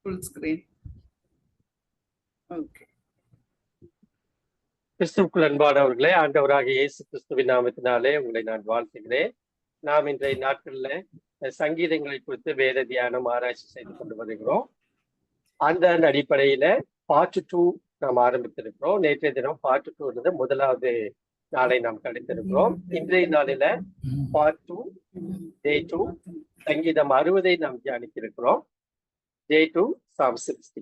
full screen. Okay. கிறிஸ்துவுக்குள் அன்பானவர்களே, ஆண்டவராக இயேசு கிறிஸ்துவின் நாமத்தினாலே உங்களை நான் வாழ்த்துகிறேன். நாம் இன்றைய நாட்களில் சங்கீதங்களை குறித்து வேத தியானம் ஆராய்ச்சி செய்து கொண்டு வருகிறோம். அந்த அடிப்படையில பார்ட் 2 நாம் ஆரம்பித்திருக்கிறோம். நேற்றைய தினம் பார்ட் 2 இருந்த முதலாவது நாளை நாம் கழித்திருக்கிறோம். இன்றைய நாளில பார்ட் 2 டே 2 சங்கீதம் 60 நாம் தியானித்திருக்கிறோம். டே 2 சாம் 60.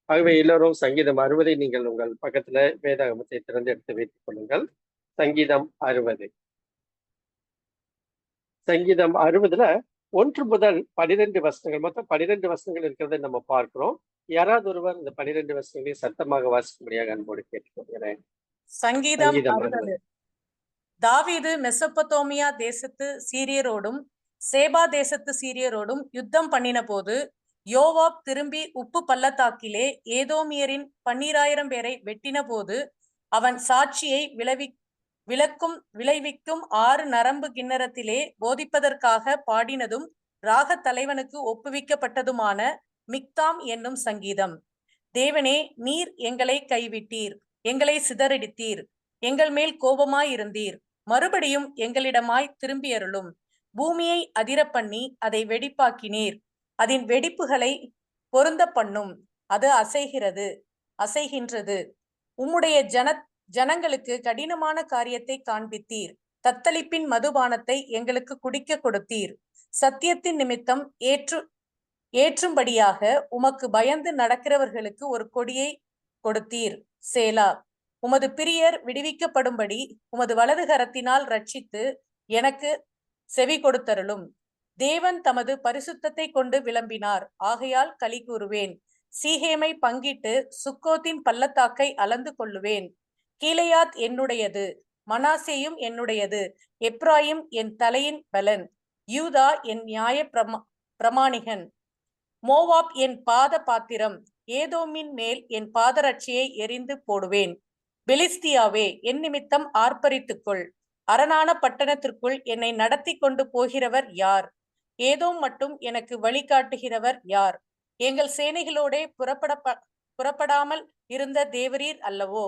ஆகவே எல்லோரும் சங்கீதம் 60 நீங்கள் உங்கள் பக்கத்துல வேதாகமத்தை திறந்து எடுத்து வைத்துக் கொள்ளுங்கள். சங்கீதம் 60. சங்கீதம் 60ல 1 முதல் 12 வசனங்கள், மொத்தம் 12 வசனங்கள் இருக்கிறதை நம்ம பார்க்கிறோம். யாராவது ஒருவர் இந்த 12 வசனங்களையும் சத்தமாக வாசிக்கும்படியாக அன்போடு கேட்டுக்கொள்கிறேன். சங்கீதம் 60. தாவீது மெசொப்பொத்தோமியா தேசத்து சீரியரோடும் சேபா தேசத்து சீரியரோடும் யுத்தம் பண்ணின போது யோவாப் திரும்பி உப்பு பள்ளத்தாக்கிலே ஏதோமியரின் 12,000 பேரை வெட்டின போது அவன் சாட்சியை விளைவிக்கும் 6 நரம்பு கிண்ணறத்திலே போதிப்பதற்காக பாடினதும் ராக தலைவனுக்கு ஒப்புவிக்கப்பட்டதுமான மிக்தாம் என்னும் சங்கீதம். தேவனே, நீர் எங்களை கைவிட்டீர், எங்களை சிதறடித்தீர், எங்கள் மேல் கோபமாயிருந்தீர், மறுபடியும் எங்களிடமாய் திரும்பியருளும். பூமியை அதிர பண்ணி அதை வெடிப்பாக்கினீர், அதன் வெடிப்புகளை பொருந்த பண்ணும், அது அசைகின்றது. உம்முடைய ஜனங்களுக்கு கடினமான காரியத்தை காண்பித்தீர், தத்தளிப்பின் மதுபானத்தை எங்களுக்கு குடிக்க கொடுத்தீர். சத்தியத்தின் நிமித்தம் ஏற்றும்படியாக உமக்கு பயந்து நடக்கிறவர்களுக்கு ஒரு கொடியை கொடுத்தீர். சேலா. உமது பிரியர் விடுவிக்கப்படும்படி உமது வலது கரத்தினால் ரட்சித்து எனக்கு செவி கொடுத்தருளும். தேவன் தமது பரிசுத்தத்தை கொண்டு விளம்பினார், ஆகையால் களி கூறுவேன். சீகேமை பங்கிட்டு சுக்கோத்தின் பள்ளத்தாக்கை அளந்து கொள்ளுவேன். கீலேயாத் என்னுடையது, மனாசேயும் என்னுடையது, எப்ராயிம் என் தலையின் பலன், யூதா என் நியாய பிரமாணிகன், மோவாப் என் பாத பாத்திரம், ஏதோமின் மேல் என் பாதரட்சியை எரிந்து போடுவேன். பெலிஸ்தியாவே, என் நிமித்தம் ஆர்ப்பரித்துக்கொள். அரணான பட்டணத்திற்குள் என்னை நடத்தி கொண்டு போகிறவர் யார்? ஏதோம் மட்டும் எனக்கு வழிகாட்டுகிறவர் யார்? எங்கள் சேனைகளோடே புறப்படாமல் இருந்த தேவரீர் அல்லவோ?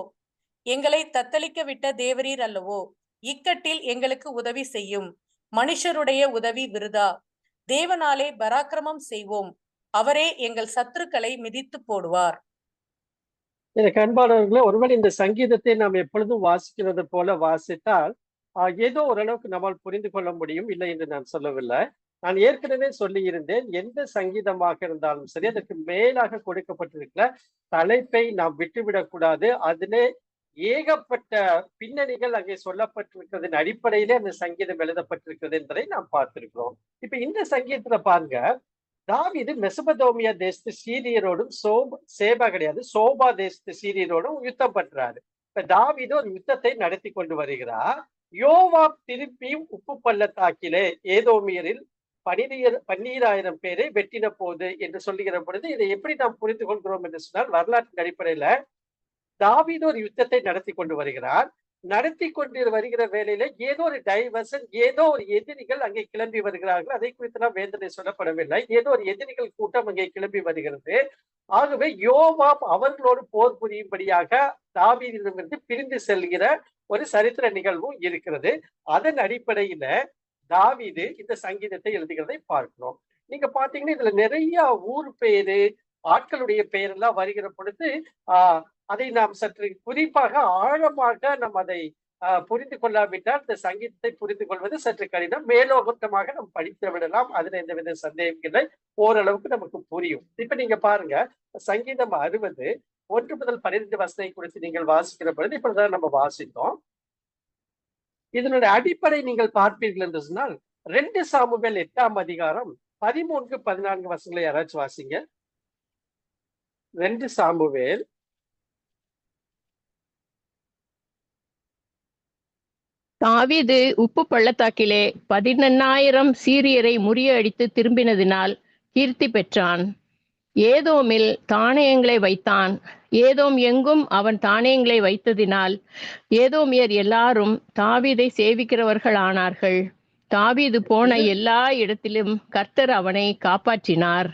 எங்களை தத்தளிக்க விட்ட தேவரீர் அல்லவோ? இக்கட்டில் எங்களுக்கு உதவி செய்யும். மனுஷருடைய உதவி விருதா. தேவனாலே பராக்கிரமம் செய்வோம், அவரே எங்கள் சத்துருக்களை மிதித்து போடுவார். எனக்கு அன்பானவர்களே, ஒருவேளை இந்த சங்கீதத்தை நாம் எப்பொழுதும் வாசிக்கிறது போல வாசித்தால் ஏதோ ஓரளவுக்கு நம்மால் புரிந்து கொள்ள முடியும், இல்லை என்று நான் சொல்லவில்லை. நான் ஏற்கனவே சொல்லி இருந்தேன், எந்த சங்கீதமாக இருந்தாலும் சரி அதற்கு மேலாக கொடுக்கப்பட்டிருக்கிற தலைப்பை நாம் விட்டுவிடக் கூடாது. அதிலே ஏகப்பட்ட பின்னணிகள் அங்கே சொல்லப்பட்டிருக்கிறதின் அடிப்படையிலே அந்த சங்கீதம் எழுதப்பட்டிருக்கிறது என்பதை நாம் பார்த்திருக்கிறோம். இப்ப இந்த சங்கீதத்துல பாருங்க, தாவீது மெசொப்பொத்தோமியா தேசத்து சீரியரோடும் சோபா தேசத்து சீரியரோடும் யுத்தம் பண்றாரு. இப்ப தாவீது ஒரு யுத்தத்தை நடத்தி கொண்டு வருகிறார். யோவாப் திருப்பி உப்பு பள்ளத்தாக்கிலே ஏதோமியரில் 12,000 பேரை வெட்டின போது என்று சொல்லுகிற பொழுது இதை எப்படி நாம் புரிந்து கொள்கிறோம் என்று சொன்னால், வரலாற்றின் அடிப்படையில தாவீது ஒரு யுத்தத்தை நடத்தி கொண்டு வருகிறார். நடத்தி கொண்டு வருகிற வேளையில ஏதோ ஒரு டைவர்சன், ஏதோ ஒரு எதிரிகள் அங்கே கிளம்பி வருகிறார்கள். அதை குறித்து வேதனை சொல்லப்படவில்லை. ஏதோ ஒரு எதிரிகள் கூட்டம் அங்கே கிளம்பி வருகிறது. ஆகவே யோவாப் அவர்களோடு போர் புரியும்படியாக தாவீதிடமிருந்து பிரிந்து செல்கிற ஒரு சரித்திர நிகழ்வும் இருக்கிறது. அதன் அடிப்படையில தாவீது இந்த சங்கீதத்தை எழுதுகிறதை பார்க்கிறோம். நீங்க பாத்தீங்கன்னா இதுல நிறைய ஊர் பேரு, ஆட்களுடைய பெயர் எல்லாம் வருகிற பொழுது அதை நாம் சற்று குறிப்பாக ஆழமாக நாம் அதை புரிந்து கொள்ளாவிட்டால் இந்த சங்கீதத்தை புரிந்து கொள்வது சற்று கடினம். மேலோகத்தமாக நாம் படித்து விடலாம், அதுல எந்தவித சந்தேகம் இல்லை, ஓரளவுக்கு நமக்கு புரியும். இப்ப நீங்க பாருங்க, சங்கீதம் 60 1 முதல் 12 வசனம் குறித்து நீங்கள் வாசிக்கிற பொழுது இப்படிதான் நம்ம வாசித்தோம். இதனுடைய அடிப்படை நீங்கள் பார்ப்பீர்கள் என்று சொன்னால் 2 சாமுவேல் 8ஆம் அதிகாரம் 13-14 வசனங்களை யாராச்சும் வாசிங்க. 2 சாமுவேல் தாவீது உப்பு பள்ளத்தாக்கிலே 11,000 சீரியரை முறியடித்து திரும்பினதினால் கீர்த்தி பெற்றான். ஏதோமில் தானியங்களை வைத்தான். ஏதோம் எங்கும் அவன் தானியங்களை வைத்ததினால் ஏதோமியர் எல்லாரும் தாவீதை சேவிக்கிறவர்கள் ஆனார்கள். தாவீது போன எல்லா இடத்திலும் கர்த்தர் அவனை காப்பாற்றினார்.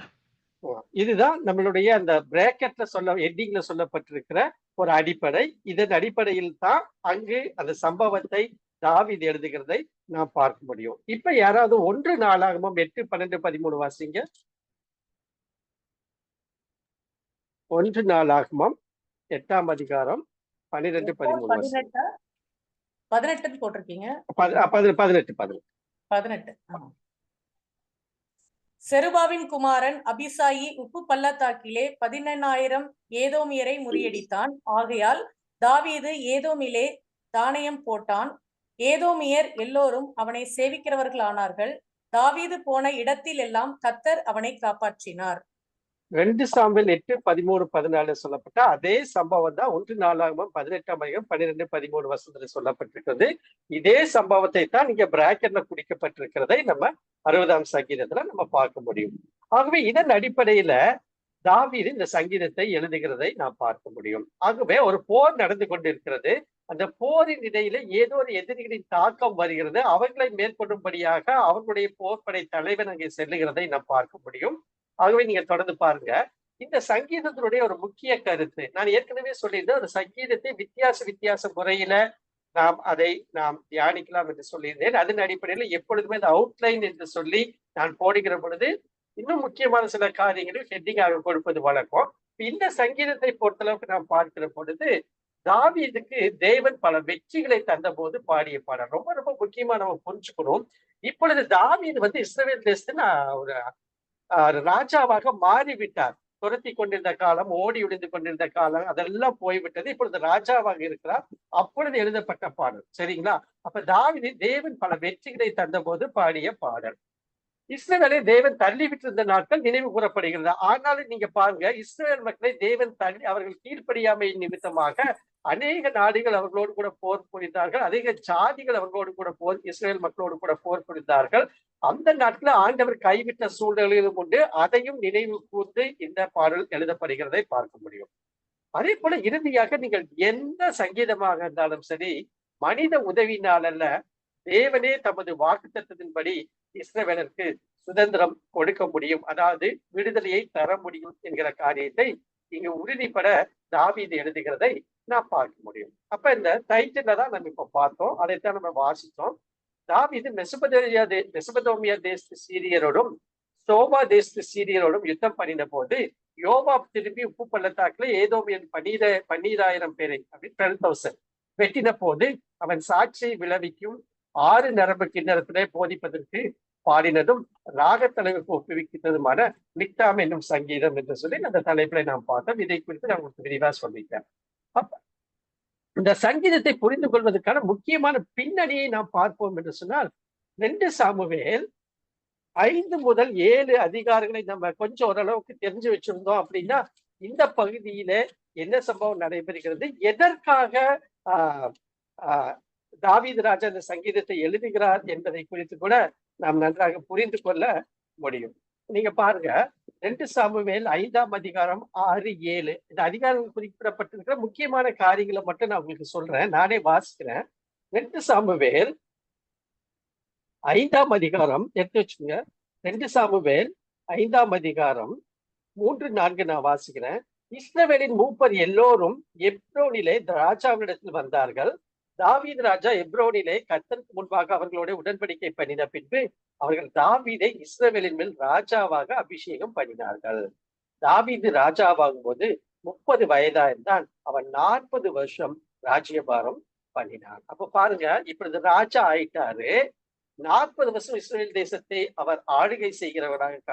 இதுதான் நம்மளுடைய அந்த பிரேக்கெட்ல எண்டிங்ல சொல்லப்பட்டிருக்கிற ஒரு அடிப்படை. இதன் அடிப்படையில் தான் அங்கு அந்த சம்பவத்தை தாவீது எழுதுகிறதை நாம் பார்க்க முடியும். இப்ப யாராவது 1 நாளாகமம் 8, 12, 13 வாசிங்க. 1 நாளாகமம் 8ஆம் அதிகாரம் 12, 13 வாசிங்க. 18 போட்டிருக்கீங்க. 18. 18. செருபாவின் குமாரன் அபிசாயி உப்பு பள்ளத்தாக்கிலே 18,000 ஏதோமியரை முறியடித்தான். ஆகையால் தாவீது ஏதோமிலே தானியம் போட்டான். ஏதோமியர் எல்லோரும் அவனை சேவிக்கிறவர்களானார்கள். தாவீது போன இடத்தில் எல்லாம் கர்த்தர் அவனை காப்பாற்றினார். 2 சாமுவேல் 8, 13, 14 சொல்லப்பட்ட அதே சம்பவம் தான் 1 நாளாகமம் 18ஆம் அதிகாரம் 12, 13 வசனத்துல சொல்லப்பட்டிருக்கிறது. இதே சம்பவத்தை தான் இங்க பிராக்கெட்ல குறிக்கப்பட்டிருக்கிறதை நம்ம 60ஆம் சங்கீதத்துல நம்ம பார்க்க முடியும். ஆகவே இதன் அடிப்படையில தாவீது இந்த சங்கீதத்தை எழுதுகிறதை நாம் பார்க்க முடியும். ஆகவே ஒரு போர் நடந்து கொண்டிருக்கிறது. அந்த போரின் இடையில ஏதோ ஒரு எதிரிகளின் தாக்கம் வருகிறது. அவர்களை மேற்கொள்ளும்படியாக அவர்களுடைய போர்படை தலைவன் அங்கே செல்லுகிறதை நாம் பார்க்க முடியும். ஆகவே நீங்க தொடர்ந்து பாருங்க. இந்த சங்கீதத்தினுடைய ஒரு முக்கிய கருத்து, நான் ஏற்கனவே சொல்லியிருந்தேன், ஒரு சங்கீதத்தை வித்தியாச முறையில நாம் தியானிக்கலாம் என்று சொல்லியிருந்தேன். அதன் அடிப்படையில் எப்பொழுதுமே இந்த அவுட்லைன் என்று சொல்லி நான் போடுகிற பொழுது இன்னும் முக்கியமான சில காரியங்களும் ஹெட்டிங்காக கொடுப்பது வழக்கம். இந்த சங்கீதத்தை பொறுத்தளவுக்கு நாம் பார்க்கிற பொழுது தாவீதுக்கு தேவன் பல வெற்றிகளை தந்த போது பாடிய பாடல் ரொம்ப ரொம்ப முக்கியமா நம்ம புரிஞ்சுக்கணும். இப்பொழுது தாவீது இஸ்ரவேல் தேசத்துல ஒரு ராஜாவாக மாறிவிட்டார். துரத்தி கொண்டிருந்த காலம், ஓடி ஒளிந்து கொண்டிருந்த காலம் அதெல்லாம் போய்விட்டது. இப்பொழுது ராஜாவாக இருக்கிறார். அப்பொழுது எழுதப்பட்ட பாடல். சரிங்களா? அப்ப தாவீது தேவன் பல வெற்றிகளை தந்த போது பாடிய பாடல். இஸ்ரவேலை தேவன் தள்ளி விட்டிருந்த நாட்கள் நினைவு கூறப்படுகிறது. ஆனாலும் நீங்க பாருங்க, இஸ்ரவேல் மக்களை தேவன் தள்ளி அவர்கள் கீழ்ப்படியாமை நிமித்தமாக அநேக நாடுகள் அவர்களோடு கூட போர் புரிந்தார்கள். அதிக ஜாதிகள் அவர்களோடு கூட இஸ்ரவேல் மக்களோடு கூட போர் புரிந்தார்கள். அந்த நாட்கள் ஆண்டவர் கைவிட்ட சூழ்நிலையிலும் உண்டு. அதையும் நினைவு கூர்ந்து இந்த பாடல் எழுதப்படுகிறதை பார்க்க முடியும். அதே போல இறுதியாக நீங்கள் எந்த சங்கீதமாக இருந்தாலும் சரி, மனித உதவினால் அல்ல, தேவனே தமது வாக்குத்தத்தத்தின்படி இஸ்ரவேலருக்கு சுதந்திரம் கொடுக்க முடியும், அதாவது விடுதலையை தர முடியும் என்கிற காரியத்தை இங்கு உறுதிப்பட தாவீது எழுதுகிறதை நாம் பார்க்க முடியும். அப்ப இந்த டைட்டில தான் நம்ம இப்ப பார்த்தோம், அதைத்தான் நம்ம வாசித்தோம். தாவீது மெசபதோமியா தேசத்து சீரியரோடும் சோபா தேசத்து சீரியரோடும் யுத்தம் பண்ணின போது யோவாப் திரும்பி உப்பு பள்ளத்தாக்குல ஏதோமியன் 12,000 பேரை 12,000 வெட்டின போது அவன் சாட்சியை விளைவிக்கும் 6 நரம்பு கிண்ணறத்திலே போதிப்பதற்கு பாடினதும் ராகத்தலைவுக்கு ஒப்புவிக்கிறதுமான நிக்தாம் என்னும் சங்கீதம் என்று சொல்லி அந்த தலைப்புல நாம் பார்த்தோம். இதை குறித்து நான் உங்களுக்கு விரிவா சொல்லிட்டேன். அப்ப இந்த சங்கீதத்தை புரிந்து கொள்வதற்கான முக்கியமான பின்னணியை நாம் பார்ப்போம் என்று சொன்னால் 2 சாமுவேல் 5 முதல் 7 அதிகாரங்களை நம்ம கொஞ்சம் ஓரளவுக்கு தெரிஞ்சு வச்சிருந்தோம் அப்படின்னா இந்த பகுதியில என்ன சம்பவம் நடைபெறுகிறது, எதற்காக தாவீது ராஜா இந்த சங்கீதத்தை எழுதுகிறார் என்பதை குறித்து கூட நாம் நன்றாக புரிந்து கொள்ள முடியும். நீங்க பாருங்க, 2 சாமுவேல் 5ஆம் அதிகாரம் 6, 7 இந்த அதிகாரங்கள் குறிப்பிடப்பட்டிருக்கிற முக்கியமான காரியங்களை மட்டும் நான் உங்களுக்கு சொல்றேன், நானே வாசிக்கிறேன். 2 சாமுவேல் 5ஆம் அதிகாரம் எடுத்து வச்சுக்கோங்க. 2 சாமுவேல் 5ஆம் அதிகாரம் 3, 4 நான் வாசிக்கிறேன். இஸ்ரவேலின் மூப்பர் எல்லோரும் எப்ரோனிலே ராஜாவினிடத்தில் வந்தார்கள். தாவீது ராஜா எப்ரோனிலே கர்த்தருக்கு முன்பாக அவர்களோட உடன்படிக்கை பண்ணின பின்பு அவர்கள் தாவீதை இஸ்ரவேலின் மேல் ராஜாவாக அபிஷேகம் பண்ணினார்கள். தாவீது ராஜாவாகும் போது 30 வயதாயிருந்தான். அவன் 40 வருஷம் ராஜ்யபாரம் பண்ணினான். அப்ப பாருங்க, இப்பொழுது ராஜா ஆயிட்டாரு. 40 வருஷம் இஸ்ரேல் தேசத்தை அவர் ஆளுகை செய்கிறவராக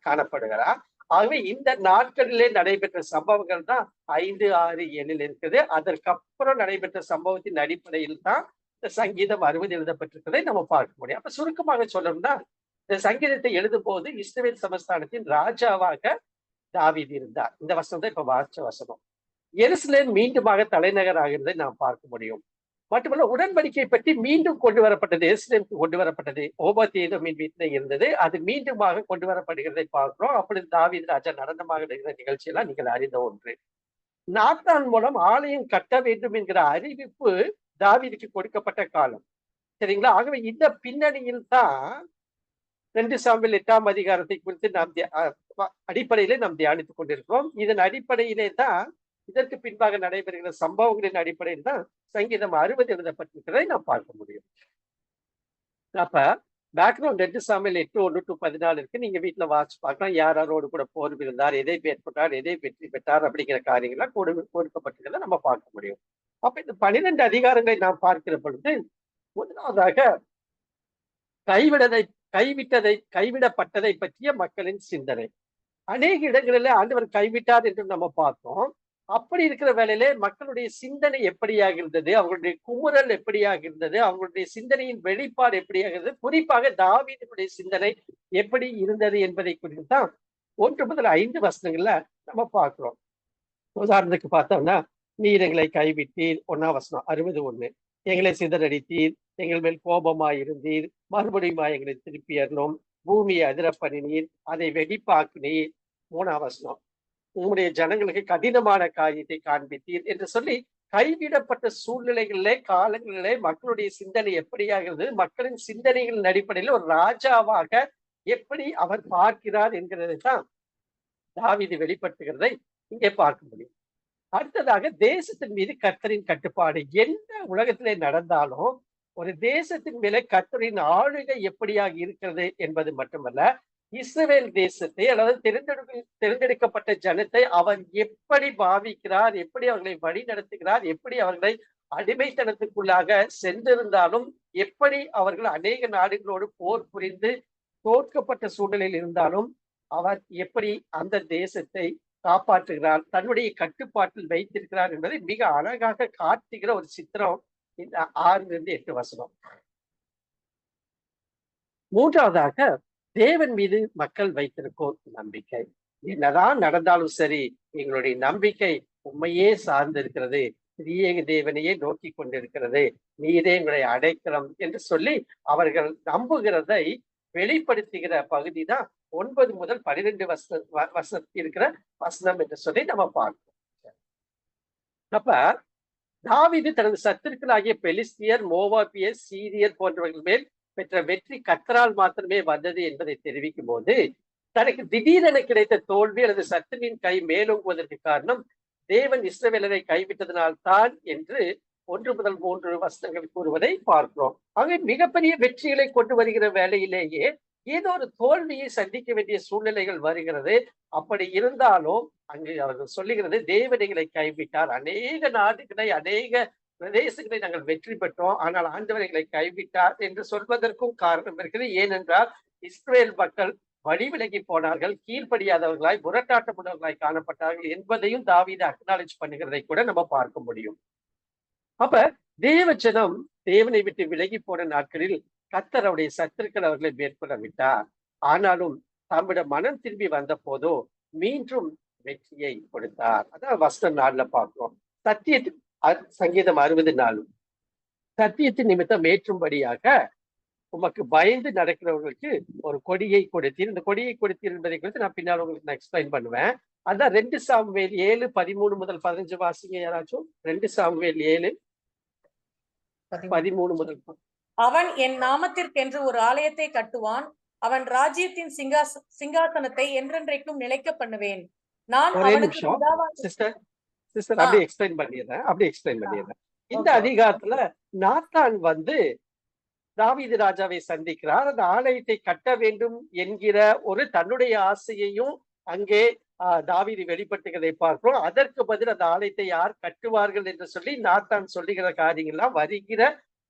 காணப்படுகிறார். ஆகவே இந்த நாட்களிலே நடைபெற்ற சம்பவங்கள் தான் 5, 6, 7 இருக்குது. அதற்கப்புறம் நடைபெற்ற சம்பவத்தின் அடிப்படையில் தான் இந்த சங்கீதம் 60 எழுதப்பட்டிருக்கிறதை நம்ம பார்க்க முடியும். அப்ப சுருக்கமாக சொல்லணும்னா, இந்த சங்கீதத்தை எழுதும் போது இஸ்ரவேல் சமஸ்தானத்தின் ராஜாவாக தாவீது இருந்தார். இந்த வசனம் தான் இப்ப வாசிச்ச வசனம். எருசலேம் மீண்டுமாக தலைநகர் ஆகிறதை நாம் பார்க்க முடியும். மட்டுமல்ல, உடன்படிக்கை பற்றி மீண்டும் கொண்டு வரப்பட்டது, எருசலேமுக்கு கொண்டு வரப்பட்டது. ஓபேத்-ஏதோமின் வீட்டில் இருந்தது, அது மீண்டுமாக கொண்டு வரப்படுகிறதை பார்க்கிறோம். அப்பொழுது தாவீது ராஜா நடனமாக இருக்கிற நிகழ்ச்சியெல்லாம் நீங்கள் அறிந்த ஒன்று. நாத்தான் மூலம் ஆலயம் கட்ட வேண்டும் என்கிற அறிவிப்பு தாவீதுக்கு கொடுக்கப்பட்ட காலம். சரிங்களா? ஆகவே இந்த பின்னணியில் தான் 2 சாமுவேல் 8ஆம் அதிகாரத்தை குறித்து நாம் அடிப்படையிலே நாம் தியானித்துக் கொண்டிருக்கிறோம். இதன் அடிப்படையிலே தான் இதற்கு பின்பாக நடைபெறுகிற சம்பவங்களின் அடிப்படையில் தான் சங்கீதம் 60 எழுதப்பட்டிருக்கிறதை நாம் பார்க்க முடியும். அப்ப பேக்ரவுண்ட் 2 சாமுவேல் 8:1-14 இருக்கு. நீங்க வீட்டுல வாசிச்சு பார்க்கலாம். யார் யாரோடு கூட போர் புரிந்தார், எதை மேற்கொண்டார், எதை வெற்றி பெற்றார் அப்படிங்கிற காரியங்கள்லாம் கொடுக்கப்பட்டிருக்கிறத நம்ம பார்க்க முடியும். அப்ப இந்த 12 அதிகாரங்களை நாம் பார்க்கிற பொழுது முதலாவதாக கைவிடப்பட்டதை பற்றிய மக்களின் சிந்தனை. அநேக இடங்களில ஆண்டவர் கைவிட்டார் என்று நம்ம பார்த்தோம். அப்படி இருக்கிற வேளையிலே மக்களுடைய சிந்தனை எப்படியாக இருந்தது, அவங்களுடைய குமுறல் எப்படியாக இருந்தது, அவங்களுடைய சிந்தனையின் வெளிப்பாடு எப்படியாக இருந்தது, குறிப்பாக தாவீதுடைய சிந்தனை எப்படி இருந்தது என்பதை குறித்து தான் 1 முதல் 5 வசனங்கள்ல நம்ம பார்க்கிறோம். உதாரணத்துக்கு பார்த்தோம்னா, நீர் எங்களை கைவிட்டீர், 1ஆம் வசனம் 60:1. எங்களை சிதறடித்தீர், எங்கள் மேல் கோபமாயிருந்தீர், மறுபடியும் எங்களை திருப்பி அருளும், பூமியை அதிர பண்ணினீர், அதை வெடிப்பாக்கினீர், 3ஆம் வசனம். உங்களுடைய ஜனங்களுக்கு கடினமான காரியத்தை காண்பித்தீர் என்று சொல்லி கைவிடப்பட்ட சூழ்நிலைகளிலே காலங்களிலே மக்களுடைய சிந்தனை எப்படியாகிறது, மக்களின் சிந்தனைகளின் அடிப்படையில் ஒரு ராஜாவாக எப்படி அவர் பார்க்கிறார் என்கிறதை தான் தாவீது வெளிப்படுத்துகிறதை இங்கே பார்க்க முடியும். அடுத்ததாக தேசத்தின் மீது கர்த்தரின் கட்டுப்பாடு. எந்த உலகத்திலே நடந்தாலும் ஒரு தேசத்தின் மேலே கர்த்தரின் ஆளுகை எப்படியாக இருக்கிறது என்பது மட்டுமல்ல, இஸ்ரவேல் தேசத்தை அல்லது தேர்ந்தெடுக்கப்பட்ட ஜனத்தை அவர் எப்படி பாவிக்கிறார், எப்படி அவர்களை வழி நடத்துகிறார், எப்படி அவர்களை அடிமைத்தனத்துக்குள்ளாக சென்றிருந்தாலும், எப்படி அவர்கள் அநேக நாடுகளோடு போர் புரிந்து தோற்கப்பட்ட சூழலில் இருந்தாலும் அவர் எப்படி அந்த தேசத்தை காப்பாற்றுகிறார், தன்னுடைய கட்டுப்பாட்டில் வைத்திருக்கிறார் என்பதை மிக அழகாக காட்டுகிற ஒரு சித்திரம் இந்த 6-8 வசனம். மூன்றாவதாக தேவன் மீது மக்கள் வைத்திருக்கும் நம்பிக்கை. என்னதான் நடந்தாலும் சரி, எங்களுடைய நம்பிக்கை உண்மையே சார்ந்து இருக்கிறது, திரியேக தேவனையே நோக்கி கொண்டிருக்கிறது, நீரே எங்களை அடைக்கலம் என்று சொல்லி அவர்கள் நம்புகிறதை வெளிப்படுத்துகிற பகுதி தான் 9 முதல் 12 வசனம் இருக்கிற வசனம் என்று சொல்லி நம்ம பார்க்கிறோம். அப்ப தாவீது தனது சத்துருக்களாகிய பெலிஸ்தியர், மோவாபியர், சீரியர் போன்றவர்கள் மேல் பெற்ற வெற்றி கர்த்தரால் மாத்திரமே வந்தது என்பதை தெரிவிக்கும் போது, தனக்கு திடீரென கிடைத்த தோல்வி அல்லது சத்துருவின் கை மேலோங்குவதற்கு காரணம் தேவன் இஸ்ரவேலரை கைவிட்டதனால் தான் என்று 1 முதல் 3 வசனங்கள் கூறுவதை பார்க்கிறோம். ஆக மிகப்பெரிய வெற்றிகளை கொண்டு வருகிற வேளையிலேயே ஏதோ ஒரு தோல்வியை சந்திக்க வேண்டிய சூழ்நிலைகள் வருகிறது. அப்படி இருந்தாலும் அங்கு அவர்கள் சொல்லுகிறது, தேவனைகளை கைவிட்டார், அநேக நாடுகளை அநேக பிரதேசங்களை நாங்கள் வெற்றி பெற்றோம், ஆனால் ஆண்டவர் எங்களை கைவிட்டார் என்று சொல்வதற்கும் காரணம் இருக்கிறது. ஏனென்றால் இஸ்ரவேல் மக்கள் வழி விலகி போனார்கள், கீழ்ப்படியாதவர்களாய் முரட்டாட்டமுள்ளவர்களாய் காணப்பட்டார்கள் என்பதையும் தாவீது அக்னாலேஜ் பண்ணுகிறதை கூட நம்ம பார்க்க முடியும். அப்ப தேவஜனம் தேவனை விட்டு விலகி போன நாட்களில் கர்த்தர் அவருடைய சத்துருக்கள் அவர்களை மேற்கொள்ள விட்டார். ஆனாலும் தம்மிடம் மனம் திரும்பி வந்த போதோ மீண்டும் வெற்றியை கொடுத்தார். அதான் வசனம் 4ல பார்க்கிறோம். சங்கீதம் 60:4. சத்தியத்தின் நிமித்தம் ஏற்றும்படியாக உமக்கு பயந்து நடக்கிறவர்களுக்கு ஒரு கொடியை கொடுத்தீர். இந்த கொடியை கொடுத்தீர் என்பதை குறித்து நான் பின்னால் உங்களுக்கு நான் எக்ஸ்பிளைன் பண்ணுவேன். அதான் 2 சாமுவேல் 7:13 முதல் 15 வாசிங்க யாராச்சும். 2 சாமுவேல் 7:13 முதல். அவன் என் நாமத்திற்கென்று ஒரு ஆலயத்தை கட்டுவான், அவன் ராஜ்யத்தின் சிங்காசனத்தை என்றென்றைக்கும் நிலைக்க பண்ணுவேன். நான் அவனுக்கு சிஸ்டர் அப்படியே எக்ஸ்பிளைன் பண்ணிடுறேன். இந்த அதிகாரத்துல நாத்தான் வந்து தாவீது ராஜாவை சந்திக்கிறார். அந்த ஆலயத்தை கட்ட வேண்டும் என்கிற ஒரு தன்னுடைய ஆசையையும் அங்கே தாவீது வெளிப்படுத்துகிறதை பார்க்கிறோம். அதற்கு பதில் அந்த ஆலயத்தை யார் கட்டுவார்கள் என்று சொல்லி நாத்தான் சொல்லுகிற காரியங்கள்லாம் வருகிற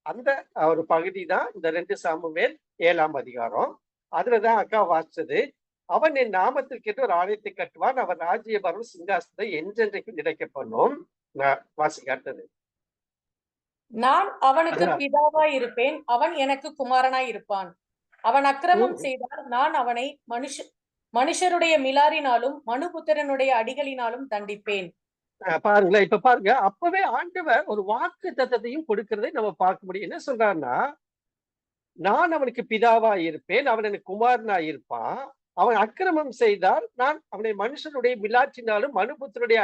அந்த ஒரு பகுதி தான் இந்த 2 சாமுவேல் 7ஆம் அதிகாரம். அதுலதான் அக்கா வாசிச்சது, அவன் என் நாமத்திற்கு ஒரு ஆலயத்தை கட்டுவான், அவன் ராஜ்யபாரம் சிங்காசனத்தை என்றென்றைக்கு நிலைக்க பண்ணும். வாசிக்காட்டது, நான் அவனுக்கு பிதாவாய் இருப்பேன், அவன் எனக்கு குமாரனாய் இருப்பான். அவன் அக்கிரமம் செய்தால் நான் அவனை மனுஷருடைய மிலாரினாலும் மனுபுத்திரனுடைய அடிகளினாலும் தண்டிப்பேன். பாருங்களேன், இப்ப பாருங்க, அப்பவே ஆண்டவர் ஒரு வாக்கு தத்தத்தையும் கொடுக்கிறதை நம்ம பார்க்க முடியும். என்ன சொல்றாருன்னா, நான் அவனுக்கு பிதாவா இருப்பேன், அவன் எனக்கு குமாரனா இருப்பான், அவன் அக்கிரமம் செய்தால் நான் அவனை மனுஷனுடைய மிலாற்றினாலும் மனுபுத்திரனுடைய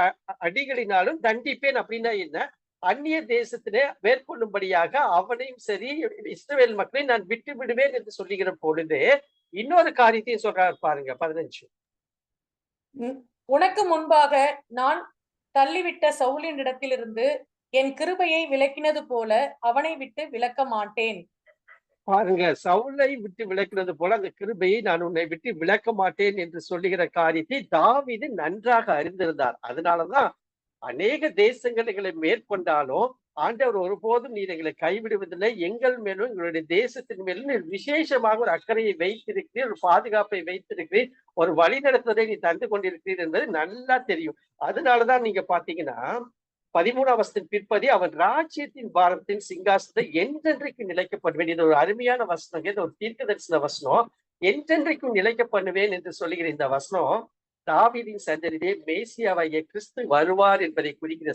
அடிகளினாலும் தண்டிப்பேன். அப்படின்னா என்ன? அந்நிய தேசத்திலே மேற்கொள்ளும்படியாக அவனையும் சரி இஸ்ரவேல் மக்களை நான் விட்டு விடுவேன் என்று சொல்லுகிற பொழுது இன்னொரு காரியத்தையும் சொல்றாரு பாருங்க. 15 உனக்கு முன்பாக நான் தள்ளிவிட்ட சவுலின் இடத்திலிருந்து என் கிருபையை விலக்கினது போல அவனை விட்டு விலக்க மாட்டேன். பாருங்க, சவுலை விட்டு விலக்கினது போல அந்த கிருபையை நான் உன்னை விட்டு விலக்க மாட்டேன் என்று சொல்லுகிற காரியத்தை தாவீது நன்றாக அறிந்திருந்தார். அதனாலதான் அநேக தேசங்களை மேற்கொண்டாலும் ஆண்டவர் ஒருபோதும் நீர் எங்களை கைவிடுவதில்லை, எங்கள் மேலும் எங்களுடைய தேசத்தின் மேலும் நீர் விசேஷமாக ஒரு அக்கறையை வைத்திருக்கிறீர், ஒரு பாதுகாப்பை வைத்திருக்கிறீர், ஒரு வழி நடத்துவதை நீ தந்து கொண்டிருக்கிறீர் என்பது நல்லா தெரியும். அதனாலதான் நீங்க பாத்தீங்கன்னா 13ஆம் வசனத்தின் பிற்பதி அவன் ராஜ்யத்தின் பாரத்தின் சிங்காசனத்தை என்றென்றைக்கும் நிலைக்க பண்ணுவேன். இது ஒரு அருமையான வசனம், இது ஒரு தீர்க்க தரிசன வசனம். என்றென்றைக்கும் நிலைக்க பண்ணுவேன் என்று சொல்லுகிற இந்த வசனம் தாவீதின் சந்ததியிலே மேசியாவாகிய கிறிஸ்து வருவார் என்பதை குறிக்கிற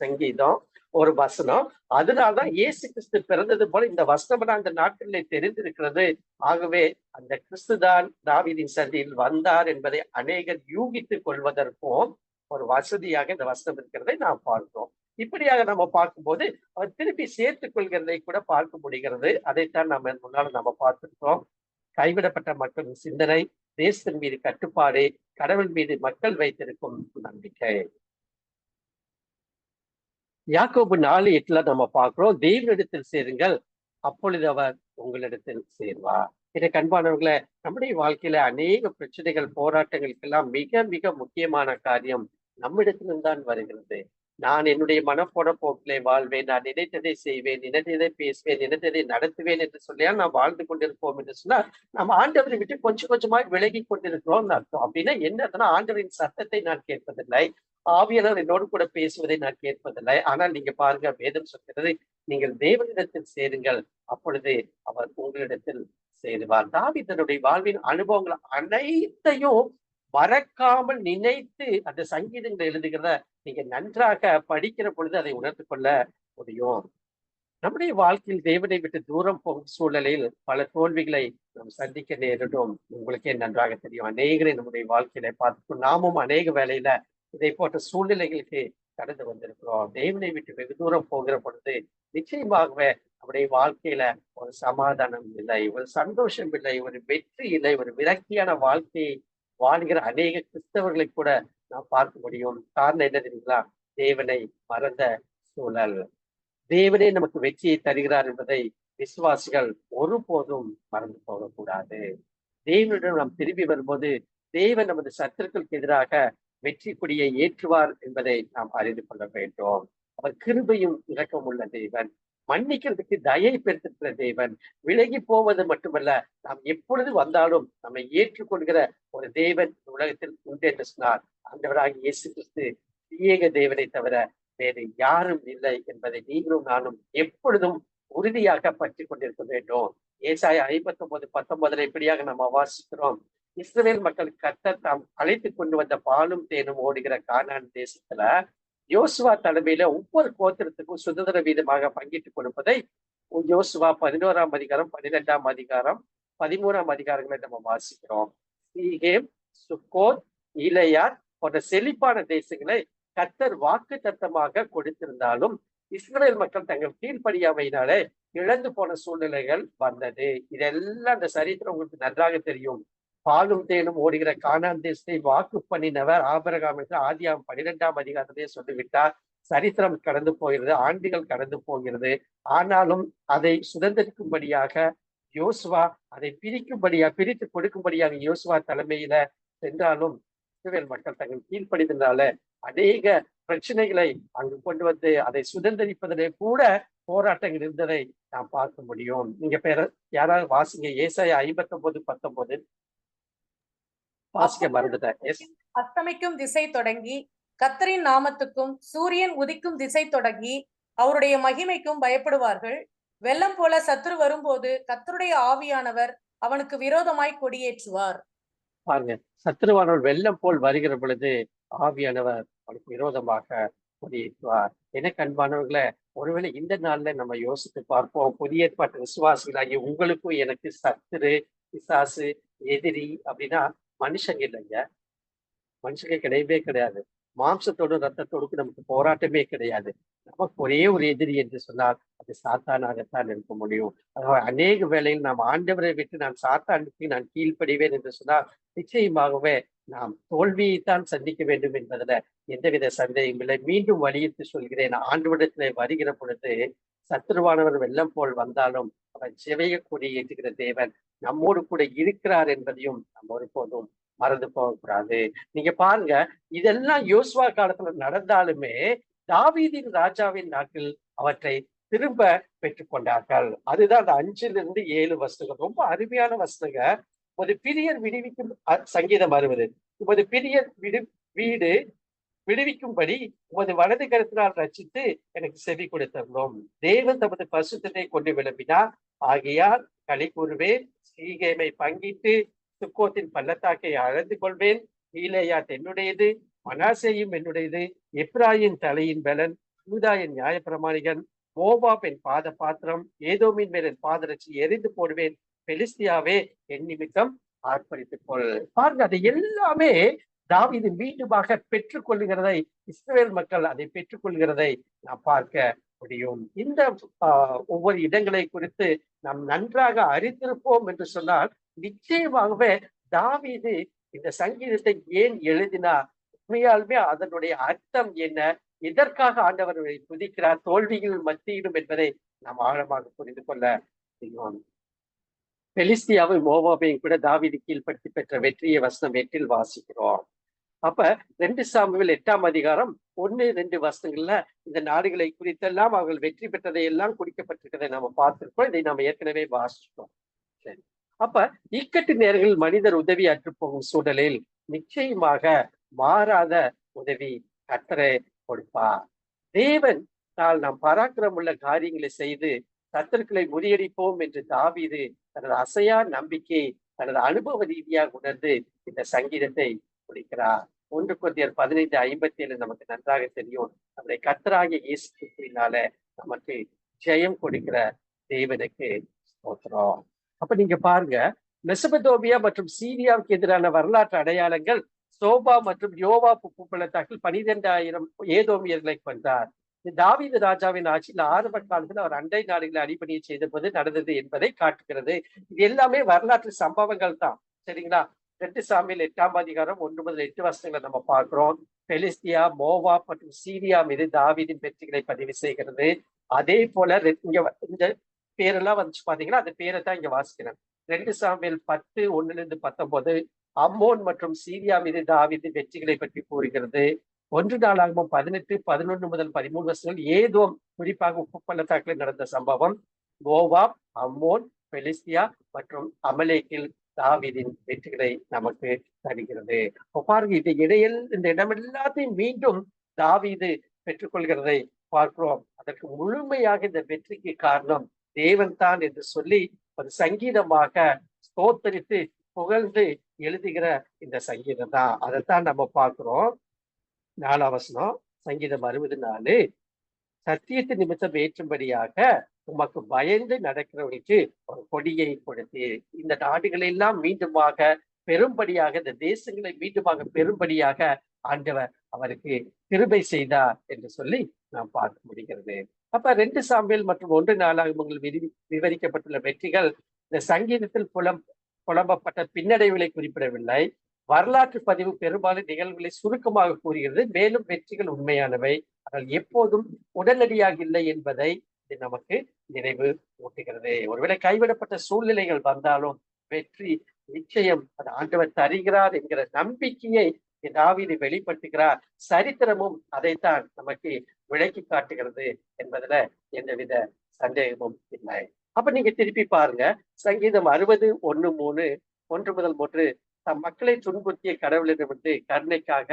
சங்கீதம் ஒரு வசனம். அதனால்தான் இயேசு கிறிஸ்து பிறந்தது போல இந்த வசனம் அந்த நாட்களிலே தெரிந்திருக்கிறது. ஆகவே அந்த கிறிஸ்துதான் தாவீதின் சந்ததியில் வந்தார் என்பதை அநேகர் யூகித்துக் கொள்வதற்கும் ஒரு வசதியாக இந்த வசனம் இருக்கிறதை நாம் பார்க்கிறோம். இப்படியாக நம்ம பார்க்கும்போது அவர் திருப்பி சேர்த்துக் கொள்கிறதை கூட பார்க்க முடிகிறது. அதைத்தான் நம்ம முன்னால நம்ம பார்த்திருக்கிறோம். கைவிடப்பட்ட மக்களின் சிந்தனை, தேசத்தின் மீது கட்டுப்பாடு, கடவுள் மீது மக்கள் வைத்திருக்கும் நம்பிக்கை. யாக்கோபு 4:8 நம்ம பார்க்கிறோம், தேவனிடத்தில் சேருங்கள், அப்பொழுது அவர் உங்களிடத்தில் சேர்வார். எனக்கு அன்பானவர்களே, நம்முடைய வாழ்க்கையில அநேக பிரச்சனைகள், போராட்டங்களுக்கெல்லாம் மிக மிக முக்கியமான காரியம் நம்மிடத்தில்தான் வருகிறது. நான் என்னுடைய மனப்போட போக்கிலே வாழ்வேன், நான் நினைத்ததை செய்வேன், நினைத்ததை பேசுவேன், நினைத்ததை நடத்துவேன் என்று சொல்லியா நாம் வாழ்ந்து கொண்டிருப்போம் என்று சொன்னால் நம்ம ஆண்டவரை விட்டு கொஞ்சம் கொஞ்சமாய் விலகி கொண்டிருக்கிறோம் அர்த்தம். அப்படின்னா என்ன? ஆண்டவரின் சத்தத்தை நான் கேட்பதில்லை, ஆவியானவர் என்னோடு கூட பேசுவதை நான் கேட்பதில்லை. ஆனால் நீங்க பாருங்க, வேதம் சொல்கிறது, நீங்கள் தேவனிடத்தில் சேருங்கள், அப்பொழுது அவர் உங்களிடத்தில் சேருவார். தாவீது தன்னுடைய வாழ்வின் அனுபவங்கள் அனைத்தையும் மறக்காமல் நினைத்து அந்த சங்கீதங்களை எழுதுகிறத நீங்க நன்றாக படிக்கிற பொழுது அதை உணர்ந்து கொள்ள முடியும். நம்முடைய வாழ்க்கையில் தேவனை விட்டு தூரம் போகும் சூழ்நிலையில் பல தோல்விகளை நாம் சந்திக்க நேரிடும். உங்களுக்கே நன்றாக தெரியும். அநேகரை நம்முடைய வாழ்க்கையில பார்த்துக்கும் நாமும் அநேக வேலையில இதை போன்ற சூழ்நிலைகளுக்கு கடந்து வந்திருக்கிறோம். தேவனை விட்டு வெகு தூரம் போகிற பொழுது நிச்சயமாகவே நம்முடைய வாழ்க்கையில ஒரு சமாதானம் இல்லை, ஒரு சந்தோஷம் இல்லை, ஒரு வெற்றி இல்லை, ஒரு விரக்தியான வாழ்க்கையை வாழ்கிற அநேக கிறிஸ்தவர்களை கூட நாம் பார்க்க முடியும். காரணம் என்ன தெரியுங்களா? தேவனை மறந்த சூழல். தேவனே நமக்கு வெற்றியை தருகிறார் என்பதை விசுவாசிகள் ஒருபோதும் மறந்து போகக்கூடாது. தேவனிடம் நாம் திரும்பி வரும்போது தேவன் நமது சத்துருக்களுக்கு எதிராக வெற்றி கொடியை ஏற்றுவார் என்பதை நாம் அறிந்து கொள்ள வேண்டும். அவர் கிருபையும் இரக்கம் உள்ள தேவன், மன்னிக்கிறதுக்கு தயை பெற்றிருக்கிற தேவன், விலகி போவது மட்டுமல்ல, நாம் எப்பொழுது வந்தாலும் நம்மை ஏற்றுக்கொள்கிற ஒரு தேவன் உலகத்தில் உண்டு என்று சொன்னார். ஆண்டவராகிய இயேசு கிறிஸ்து திரியேக தேவனை தவிர வேறு யாரும் இல்லை என்பதை நீங்களும் நானும் எப்பொழுதும் உறுதியாக பற்றி கொண்டிருக்க வேண்டும். ஏசாயா 59:19 இப்படியாக நம்ம வாசிக்கிறோம், இஸ்ரவேல் மக்கள் கர்த்தர் தாம் அழைத்து கொண்டு வந்த பாலும் தேனும் ஓடுகிற கானான் தேசத்துல யோசுவா தலைமையில ஒவ்வொரு கோத்திரத்துக்கும் சுதந்திர வீதமாக பங்கிட்டு கொடுப்பதை யோசுவா 11ஆம் அதிகாரம், 12ஆம் அதிகாரம், 13ஆம் அதிகாரங்களை நம்ம வாசிக்கிறோம். சீகேம், சுக்கோத், ஈலேயாத் போன்ற செழிப்பான தேசங்களை கர்த்தர் வாக்கு தத்தமாக கொடுத்திருந்தாலும் இஸ்ரவேல் மக்கள் தங்கள் கீழ்ப்படியாமையினாலே இழந்து போன சூழ்நிலைகள் வந்தது. இதெல்லாம் அந்த சரித்திரம் உங்களுக்கு நன்றாக தெரியும். பாலும் தேனும் ஓடுகிற கானான் தேசத்தை வாக்கு பண்ணினவர் ஆபிரகாம் என்று ஆதியாகமம் 12ஆம் அதிகாரத்திலே சொல்லிவிட்டார். சரித்திரம் கடந்து போகிறது, ஆண்டுகள் கடந்து போகிறது. ஆனாலும் அதை சுதந்திரிக்கும்படியாக யோசுவா, அதை பிரித்து கொடுக்கும்படியாக யோசுவா தலைமையில சென்றாலும் இஸ்ரவேல் மக்கள் தங்கள் கீழ்ப்படிதனால அநேக பிரச்சனைகளை அங்கு கொண்டு வந்து அதை சுதந்திரிப்பதிலே கூட போராட்டங்கள் இருந்ததை நாம் பார்க்க முடியும். நீங்க யாராவது வாசிங்க, ஏசாயா 59:19 வாசிக்க மறந்துட்டேன். அஸ்தமிக்கும் திசை தொடங்கி கர்த்தரின் நாமத்துக்கும் சூரியன் உதிக்கும் திசை தொடங்கி அவருடைய மகிமைக்கும் பயப்படுவார்கள். வெள்ளம் போல சத்துரு வரும்போது கர்த்தருடைய ஆவியானவர் அவனுக்கு விரோதமாய் கொடியேற்றுவார். பாருங்க, சத்துருவானவர் வெள்ளம் போல் வருகிற பொழுது ஆவியானவர் அவனுக்கு விரோதமாக கொடியேற்றுவார். எனக்கு அன்பானவர்களை, ஒருவேளை இந்த நாள்ல நம்ம யோசித்து பார்ப்போம், புதிய ஏற்பாட்டு விசுவாசிகளாகிய உங்களுக்கும் எனக்கு சத்துரு, பிசாசு, எதிரி அப்படின்னா மனுஷங்க இல்லைங்க. மனுஷங்க கிடையவே கிடையாது. மாம்சத்தோடும் ரத்தத்தோடுக்கும் நமக்கு போராட்டமே கிடையாது. நமக்கு ஒரே ஒரு எதிரி என்று சொன்னால் அது சாத்தானாகத்தான் இருக்க முடியும். அநேக வேளையில் நாம் ஆண்டவரை விட்டு நான் சாத்தானுக்கு நான் கீழ்ப்படிவேன் என்று சொன்னால் நிச்சயமாகவே நாம் தோல்வியைத்தான் சந்திக்க வேண்டும் என்பதுல எந்தவித சந்தேகம் இல்லை. மீண்டும் வலியுறுத்தி சொல்கிறேன், ஆண்டவரிடத்திலே வருகிற பொழுது சத்துருவானவர் வெள்ளம் போல் வந்தாலும் அவர் ஜெப கொடி ஏற்றுகிற தேவன் நம்மோடு கூட இருக்கிறார் என்பதையும் நம்ம ஒருபோதும் மறந்து போகக்கூடாது. நீங்க பாருங்க, இதெல்லாம் யோசுவா காலத்துல நடந்தாலுமே தாவீதின் ராஜாவின் நாட்கள் அவற்றை திரும்ப பெற்றுக்கொண்டார்கள். அதுதான் அந்த 5-7 வசனங்கள் ரொம்ப அருமையான வசனங்க. ஒரு பிரியர் விடுவிக்கும் சங்கீதம் 60. உமது பிரியர் வீடு விடுவிக்கும்படி உமது வலது கருத்தினால் ரட்சித்து எனக்கு செவி கொடுத்தோம். தேவன் தமது பரிசுத்தத்தை கொண்டு விளம்பினார். ஆகையால் களி கூறுவேன், சீகேமை பங்கிட்டு சுக்கோத்தின் பள்ளத்தாக்கை அளந்து கொள்வேன். கீலேயாத் என்னுடையது, மனாசேயும் என்னுடையது. எப்ராயின் தலையின் பலன், யூதாயின் நியாயப்பிரமாணிகன். மோவாப் என் பாத பாத்திரம். ஏதோமின் மேல் என் பாதரட்சி எரிந்து போடுவேன். பெலிஸ்தியாவே என் நிமித்தம் ஆர்ப்பரித்துக் கொள். பாருங்க, அதை எல்லாமே தாவீது மீண்டுமாக பெற்றுக் கொள்ளுகிறதை, இஸ்ரவேல் மக்கள் அதை பெற்றுக் கொள்கிறதை நாம் பார்க்க முடியும். இந்த ஒவ்வொரு இடங்களை குறித்து நாம் நன்றாக அறிந்திருப்போம் என்று சொன்னால் நிச்சயமாகவே தாவீது இந்த சங்கீதத்தை ஏன் எழுதினார், உண்மையாலுமே அதனுடைய அர்த்தம் என்ன, எதற்காக ஆண்டவர்களை துதிக்கிறார் தோல்விகள் மத்தியிலும் என்பதை நாம் ஆழமாக புரிந்து கொள்ள முடியும். பெலிஸ்தியாவை மோவாபையும் கூட தாவீது கீழ்படுத்தி பெற்ற வெற்றியை வசனம் 8 வாசிக்கிறோம். அப்ப 2 சாமுவேல் 8ஆம் அதிகாரம் 1-2 வசனங்கள்ல இந்த நாடுகளை குறித்தெல்லாம் அவர்கள் வெற்றி பெற்றதை எல்லாம் குறிக்கப்பட்டிருக்கிறதை நாம பார்த்திருக்கோம். இதை நாம ஏற்கனவே வாசிச்சோம். சரி, அப்ப இக்கட்டு நேரங்களில் மனிதர் உதவி அற்று போகும் சூழலில் நிச்சயமாக மாறாத உதவி கர்த்தரே கொடுப்பார். தேவன் நாம் பராக்கிரமுள்ள உள்ள காரியங்களை செய்து சத்துருக்களை முறியடிப்போம் என்று தாவீது தனது அசையா நம்பிக்கையை தனது அனுபவ ரீதியாக உணர்ந்து இந்த சங்கீதத்தை முடிக்கிறார். 1 கொரிந்தியர் 15:57 நமக்கு நன்றாக தெரியும். நம்முடைய கர்த்தராகிய இயேசு கிறிஸ்துவினால நமக்கு ஜெயம் கொடுக்கிற தேவனுக்கு ஸ்தோத்திரம். அப்ப நீங்க பாருங்க, மெசபதோமியா மற்றும் சீரியாவுக்கு எதிரான வரலாற்று அடையாளங்கள் சோபா மற்றும் யோவா உப்பு பள்ளத்தாக்கில் 12,000 ஏதோமியர்களை கொண்டார். தாவீது ராஜாவின் ஆட்சியில் ஆரம்ப காலத்தில் அவர் அண்டை நாடுகளை அடிப்படையை செய்த போது நடந்தது என்பதை காட்டுகிறது. இது எல்லாமே வரலாற்று சம்பவங்கள் தான். சரிங்களா? 2 சாமுவேல் 8ஆம் அதிகாரம் 1-8 வசனங்களை நம்ம பார்க்கிறோம். பெலிஸ்தியா, மோவா மற்றும் சீரியா மீது தாவீதின் வெற்றிகளை பதிவு செய்கிறது. அதே போல இங்க இந்த பேரெல்லாம் வந்துச்சு பாத்தீங்கன்னா, அந்த பேரை தான் இங்க வாசிக்கிறேன். 2 சாமுவேல் 10:1-19 அம்மோன் மற்றும் சீரியா மீது தாவீது வெற்றிகளை பற்றி கூறுகிறது. 1 நாளாகமம் 18:11-13 வசனங்கள் ஏதோம், குறிப்பாக உப்பு பள்ளத்தாக்கில் நடந்த சம்பவம். மோவாப், அம்மோன், பெலிஸ்தியா மற்றும் அமலேக்கில் தாவீதின் வெற்றிகளை நமக்கு தருகிறது. பாருங்க, இந்த இடம் எல்லாத்தையும் மீண்டும் தாவீது பெற்றுக்கொள்கிறதை பார்க்கிறோம். அதற்கு முழுமையாக இந்த வெற்றிக்கு காரணம் தேவன் தான் என்று சொல்லி ஒரு சங்கீதமாக ஸ்தோத்தரித்து புகழ்ந்து எழுதுகிற இந்த சங்கீதம் தான். அதைத்தான் நம்ம பார்க்கிறோம். 4ஆம் வசனம், சங்கீதம் 64. சத்தியத்தின் நிமித்தம் ஏற்றும்படியாக உமக்கு பயந்து நடக்கிறவர்களுக்கு ஒரு கொடியை கொடுத்து இந்த நாடுகளை எல்லாம் மீண்டுமாக பெரும்படியாக, இந்த தேசங்களை மீண்டுமாக பெரும்படியாக ஆண்டவர் அவருக்கு கிருபை செய்தார் என்று சொல்லி நாம் பார்க்க முடிகிறது. அப்ப 2 சாமுவேல் மற்றும் 1 நாளாகமங்கள் விவரிக்கப்பட்டுள்ள வெற்றிகள் இந்த சங்கீதத்தில் புலம்பப்பட்ட பின்னடைவுகளை குறிப்பிடவில்லை. வரலாற்று பதிவு பெரும்பாலும் நிகழ்வுகளை சுருக்கமாக கூறுகிறது. மேலும் வெற்றிகள் உண்மையானவை, ஆனால் எப்போதும் உடனடியாக இல்லை என்பதை இது நமக்கு நினைவு ஊட்டுகிறது. ஒருவேளை கைவிடப்பட்ட சூழ்நிலைகள் வந்தாலும் வெற்றி நிச்சயம் அது ஆண்டவர் தருகிறார் என்கிற நம்பிக்கையை தாவீது வெளிப்படுத்துகிறார். சரித்திரமும் அதைத்தான் நமக்கு விளக்கி காட்டுகிறது என்பதுல எந்தவித சந்தேகமும் இல்லை. அப்ப நீங்க திருப்பி பாருங்க, சங்கீதம் 60:1-3, 1-3 தம் மக்களை துன்புறுத்திய கடவுளிடமிருந்து கருணைக்காக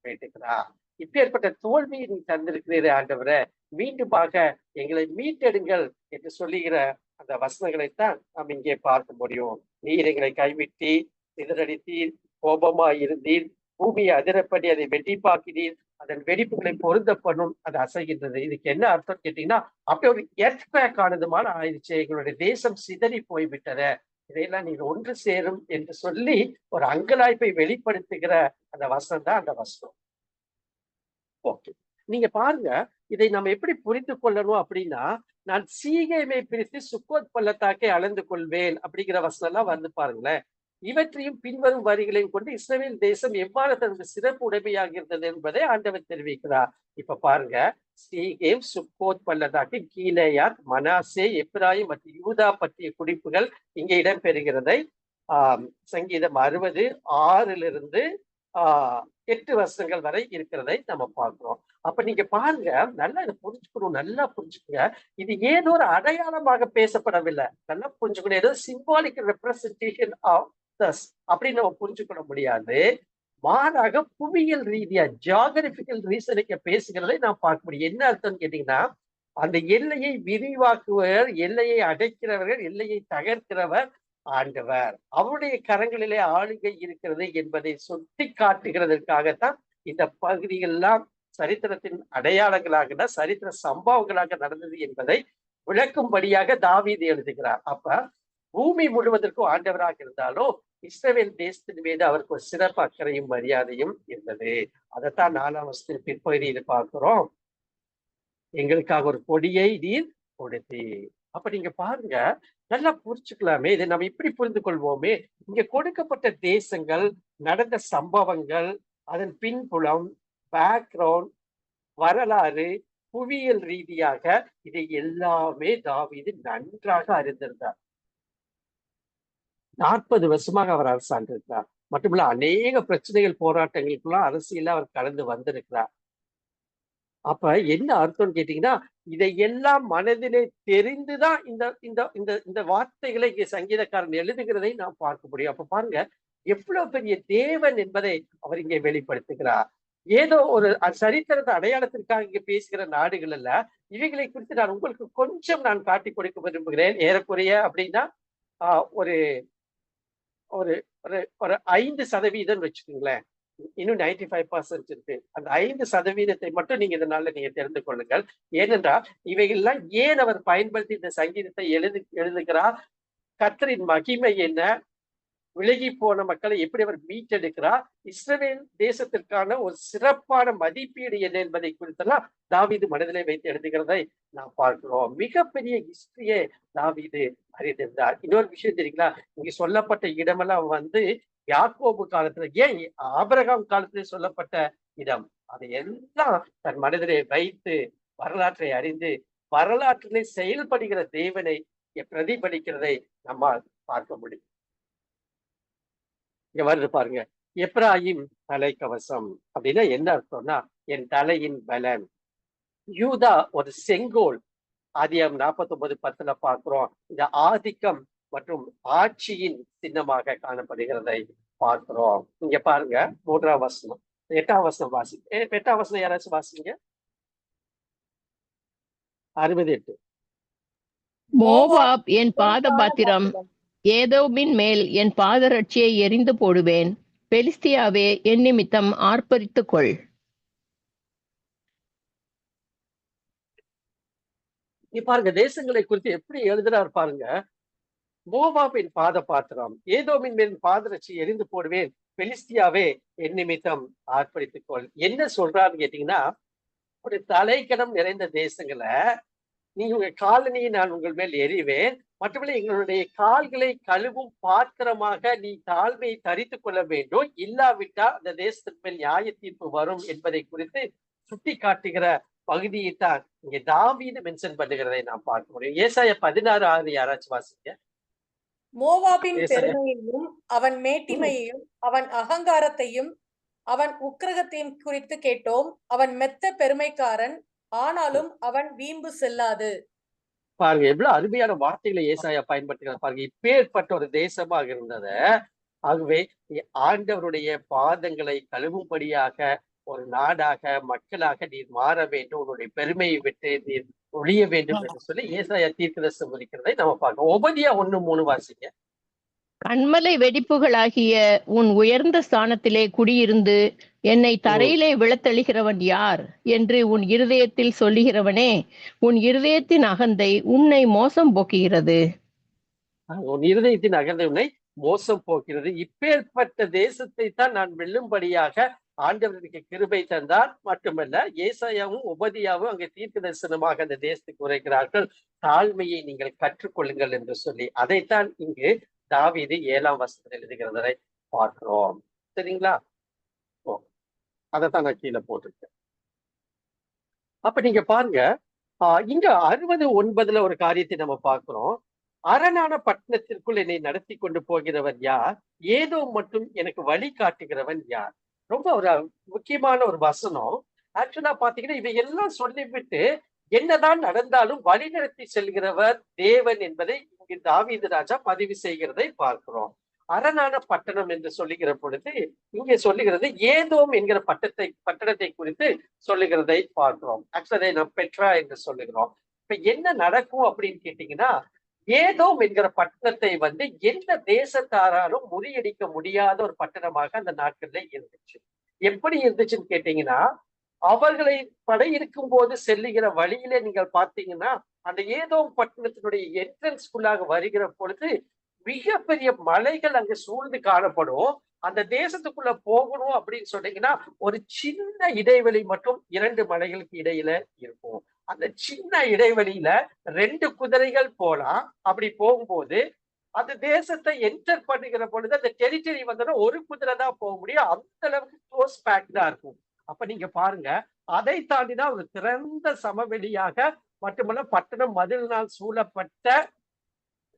வேண்டுகிறார். இப்பேற்பட்ட தோல்வியை நீ தந்திருக்கிறீரே ஆண்டவரை, மீண்டுமாக எங்களை மீட்டெடுங்கள் என்று சொல்லுகிற அந்த வசனங்களைத்தான் நாம் இங்கே பார்க்க முடியும். நீர் எங்களை கைவிட்டீர், சிதறடித்தீர், கோபமாய் இருந்தீர், பூமியை அதிரப்படி அதை வெடிப்பாக்கினீர், அதன் வெடிப்புகளை பொருந்த பண்ணும், அது அசைகின்றது. இதுக்கு என்ன அர்த்தம் கேட்டீங்கன்னா, அப்படி ஒரு எர்த்குவேக் ஆனதுமான ஆயிடுச்சு, எங்களுடைய தேசம் சிதறி போய்விட்டத, இதையெல்லாம் நீங்க ஒன்று சேரும் என்று சொல்லி ஒரு அங்கலாய்ப்பை வெளிப்படுத்துகிற அந்த வசனம் தான் அந்த வசனம். ஓகே, நீங்க பாருங்க, இதை நம்ம எப்படி புரிந்து கொள்ளணும் அப்படின்னா, நான் சீகேமை பிரித்து சுக்கோத் பள்ளத்தாக்கை அளந்து கொள்வேன் அப்படிங்கிற வசனம் எல்லாம் வந்து பாருங்களேன். இவற்றையும் பின்வரும் வரிகளையும் கொண்டு இஸ்ரவேல் தேசம் எவ்வாறு தனது சிறப்பு உடைமையாக இருந்தது என்பதை ஆண்டவர் தெரிவிக்கிறார். இப்ப பாருங்க, சீகேம், சுக்கோத் பள்ளத்தாக்கு, கீலேயாத், மனாசே, எப்ராயிம் மற்றும் யூதா பற்றிய குறிப்புகள் இங்கே இடம்பெறுகிறதை சங்கீதம் 60:6 8 வருஷங்கள் வரை இருக்கிறதை நம்ம பார்க்கிறோம். அப்ப நீங்க பாருங்க, நல்லா இதை புரிஞ்சுக்கணும், நல்லா புரிஞ்சுக்கங்க. இது ஏதோ ஒரு அடையாளமாக பேசப்படவில்லை. நல்லா புரிஞ்சுக்கணும். ஏதோ சிம்பாலிக் ரெப்ரசன்டேஷன் ஆஃப் தஸ் அப்படின்னு நம்ம புரிஞ்சுக்கொள்ள முடியாது. மாறாக புவியியல் ரீதியா ஜியாகிரபிக்கல் ரீசனுக்கு பேசுகிறதை நாம் பார்க்க முடியும். என்ன அர்த்தம்னு கேட்டீங்கன்னா, அந்த எல்லையை விரிவாக்குவர், எல்லையை அடைக்கிறவர்கள், எல்லையை தகர்க்கிறவர் ஆண்டவர். அவருடைய கரங்களிலே ஆளுகை இருக்கிறது என்பதை சுட்டி காட்டுகிறதற்காகத்தான் இந்த பகுதிகளெல்லாம் சரித்திரத்தின் அடையாளங்களாக, சரித்திர சம்பவங்களாக நடந்தது என்பதை விளக்கும்படியாக தாவீது எழுதுகிறார். அப்ப பூமி முழுவதற்கும் ஆண்டவராக இருந்தாலும் இஸ்ரவேல் தேசத்தின் மீது அவருக்கு ஒரு சிறப்பு அக்கறையும் மரியாதையும் இருந்தது. அதைத்தான் 4ஆம் வசனத்தின் பிற்பகுதியில் பார்க்கிறோம். எங்களுக்காக ஒரு கொடியை நீர் கொடுத்து. அப்ப நீங்க பாருங்க, நல்லா புரிச்சுக்கலாமே, இதை நம்ம இப்படி புரிந்து கொள்வோமே. இங்க கொடுக்கப்பட்ட தேசங்கள், நடந்த சம்பவங்கள், அதன் பின்புலம், பேக்ரவுண்ட், வரலாறு, புவியியல் ரீதியாக இதை எல்லாமே தாவீது நன்றாக அறிந்திருந்தார். 40 வருஷமாக அவர் அரசாண்டிருக்கிறார். மட்டுமல்ல, அநேக பிரச்சனைகள், போராட்டங்களுக்குள்ள அரசியல அவர் கலந்து வந்திருக்கிறார். அப்ப என்ன அர்த்தம்னு கேட்டீங்கன்னா, இதையெல்லாம் மனதிலே தெரிந்துதான் இந்த இந்த இந்த இந்த வார்த்தைகளை இங்கே சங்கீதக்காரன் எழுதுகிறதை நாம் பார்க்க முடியும். அப்ப பாருங்க, எவ்வளவு பெரிய தேவன் என்பதை அவர் இங்கே வெளிப்படுத்துகிறார். ஏதோ ஒரு சரித்திரத்தை அடையாளத்திற்காக இங்க பேசுகிற நாடுகள் அல்ல. இவைகளை குறித்து நான் உங்களுக்கு கொஞ்சம் காட்டி கொடுக்க விரும்புகிறேன். ஏறக்குறைய அப்படின்னா ஒரு ஒரு ஒரு 5% வச்சுக்கோங்களேன். இன்னும் 95% இருக்கு. அந்த 5% மட்டும் நீங்க இதனால நீங்க தெரிந்து கொள்ளுங்கள். ஏனென்றால் இவைகள்லாம் ஏன் அவர் பயன்படுத்தி இந்த சங்கீதத்தை எழுதுகிறார், கர்த்தரின் மகிமை என்ன, விலகி போன மக்களை எப்படி அவர் மீட்டெடுக்கிறார், இஸ்ரவேல் தேசத்திற்கான ஒரு சிறப்பான மதிப்பீடு என்ன என்பதை குறித்தெல்லாம் தாவீது மனதிலே வைத்து எழுதுகிறதை நாம் பார்க்கிறோம். மிகப்பெரிய ஹிஸ்டரியை தாவீது அறிந்திருந்தார். இன்னொரு விஷயம் தெரியுங்களா, இங்க சொல்லப்பட்ட இடமெல்லாம் யாக்கோபு காலத்துல, ஏன் ஆபிரகாம் காலத்திலே சொல்லப்பட்ட இடம், அதை எல்லாம் தன் மனதிலே வைத்து வரலாற்றை அறிந்து வரலாற்றிலே செயல்படுகிற தேவனை பிரதிபலிக்கிறதை நம்மால் பார்க்க முடியும். இங்க வருது பாருங்க, எப்ராயிம் தலைக்கவசம் அப்படின்னா என்ன அர்த்தம்னா, என் தலையின் பலன். யூதா ஒரு செங்கோல். ஆதியாகமம் 49:10 பார்க்கிறோம். இந்த ஆதிக்கம் மற்றும் ஆட்சியின் சின்னமாக காணப்படுகிறதை பார்க்கிறோம். இங்க பாருங்க, 3ஆம் வசனம், 8ஆம் வசனம் வாசிங்க. 8ஆம் வசனம் யாராச்சும் வாசிங்க. 68. மோவாப் என் பாதபாத்திரம், ஏதோமின் மேல் என் பாதரட்சியை எரிந்து போடுவேன். பெலிஸ்தியாவே, என் நிமித்தம் ஆர்ப்பரித்துக் கொள். பாருங்க, தேசங்களை குறித்து எப்படி எழுதுறாரு பாருங்க. மோவாபின் பாத பாத்திரம், ஏதோமின் மேல் பாதரட்சி எரிந்து போடுவேன். பெலிஸ்தியாவே, என் நிமித்தம் ஆர்ப்பரித்துக் கொள். என்ன சொல்றாருன்னு கேட்டீங்கன்னா, ஒரு தலைக்கணம் நிறைந்த தேசங்களை நீங்க உங்க காலனியை நான் உங்கள் மேல் எறிவேன். மட்டுமல்ல, எங்களுடைய கால்களை கழுவும் பாத்திரமாக நீ தாழ்மையை தரித்துக் கொள்ள வேண்டும். இல்லாவிட்டால் அந்த தேசத்தின் மேல் நியாய தீர்ப்பு வரும் என்பதை குறித்து சுட்டி காட்டுகிற பகுதியை தான் இங்க தாவீது மென்ஷன் பண்ணுகிறதை நாம் பார்க்க முடியும். ஏசாயா 16:6 யாராச்சும் வாசிங்க. மோவாபின் பெருமையையும் அவன் மேட்டிமையையும் அவன் அகங்காரத்தையும் அவன் உக்கிரகத்தையும் குறித்து கேட்டோம். அவன் மெத்த பெருமைக்காரன், ஆனாலும் அவன் வீம்பு செல்லாது. பாருங்க, எவ்வளவு அருமையான வார்த்தைகளை ஏசாயா பயன்படுத்துகிறார் பாருங்க. இப்பேற்பட்ட ஒரு தேசமாக இருந்தத, ஆகவே ஆண்டவருடைய பாதங்களை கழுவும்படியாக ஒரு நாடாக, மக்களாக நீர் மாற வேண்டும், உன்னுடைய பெருமையை விட்டு நீர் ஒழிய வேண்டும் என்று சொல்லி ஏசாயா தீர்க்கதரிசனம் இருக்கிறதை நம்ம பார்க்கணும். ஓபதியா 1:3 வாசிங்க. கண்மலை வெடிப்புகளாகிய உன் உயர்ந்த ஸ்தானத்திலே குடியிருந்து என்னை தரையிலே விழத்தழுகிறவன் யார் என்று உன் இருதயத்தில் சொல்லுகிறவனே, உன் இருதயத்தின் அகந்தை உன்னை மோசம் போக்குகிறது. உன் இருதயத்தின் அகந்தை உன்னை மோசம் போக்கிறது. இப்பேற்பட்ட தேசத்தை தான் நான் வெல்லும்படியாக ஆண்டவருக்கு கிருபை தந்தார். மட்டுமல்ல, ஏசாயாவும் உபதியாவும் அங்கே தீர்க்க தரிசனமாக அந்த தேசத்துக்கு உரைக்கிறார்கள், தாழ்மையை நீங்கள் கற்றுக்கொள்ளுங்கள் என்று சொல்லி. அதைத்தான் இங்கு தாவீது 7ஆம் வசனத்தில் எழுதுகிறதை பார்க்கிறோம். சரிங்களா? ஓ, அதைத்தான் நான் கீழே போட்டிருக்கேன். அப்ப நீங்க பாருங்க, இங்க 69 ஒரு காரியத்தை நம்ம பார்க்கிறோம். அரணான பட்டணத்திற்குள் என்னை நடத்தி கொண்டு போகிறவர் யார்? ஏதோ மட்டும் எனக்கு வழி காட்டுகிறவன் யார்? ரொம்ப ஒரு முக்கியமான ஒரு வசனம். ஆக்சுவலா பாத்தீங்கன்னா இவை எல்லாம் சொல்லிவிட்டு என்னதான் நடந்தாலும் வழிநடத்தி செல்கிறவர் தேவன் என்பதை இங்கு தாவீது ராஜா பதிவு செய்கிறதை பார்க்கிறோம். அரணான பட்டணம் என்று சொல்லுகிற பொழுது இங்கே சொல்லுகிறது ஏதோம் என்கிற பட்டணத்தை குறித்து சொல்லுகிறதை பார்க்கிறோம். ஆக்சுவலா நாம் பெட்ரா என்று சொல்லுகிறோம். இப்ப என்ன நடக்கும் அப்படின்னு கேட்டீங்கன்னா, ஏதோம் என்கிற பட்டணத்தை எந்த தேசத்தாராலும் முறியடிக்க முடியாத ஒரு பட்டணமாக அந்த நாட்கள்ல இருந்துச்சு. எப்படி இருந்துச்சுன்னு கேட்டீங்கன்னா, அவர்களை படையெடுக்கும் போது செல்லுகிற வழியில நீங்கள் பார்த்தீங்கன்னா, அந்த ஏதோம் பட்டணத்தினுடைய என்ட்ரன்ஸ்குள்ளாக வருகிற பொழுது மிகப்பெரிய மலைகள் அங்க சூழ்ந்து காணப்படும். அந்த தேசத்துக்குள்ள போகணும் அப்படின்னு சொன்னீங்கன்னா, ஒரு சின்ன இடைவெளி மட்டும் 2 மலைகளுக்கு இடையில இருக்கும். அந்த சின்ன இடைவெளியில 2 குதிரைகள் போலாம். அப்படி போகும்போது அந்த தேசத்தை என்டர் பண்ணுகிற பொழுது அந்த டெரிட்டரி வந்தோன்னா ஒரு குதிரை தான் போக முடியும். அந்த அளவுக்கு க்ளோஸ் பேக்டா இருக்கும். அப்ப நீங்க பாருங்க, அதை தாண்டிதான் ஒரு திறந்த சமவெளியாக, மட்டுமல்ல பட்டணம் மதிலினால் சூழப்பட்ட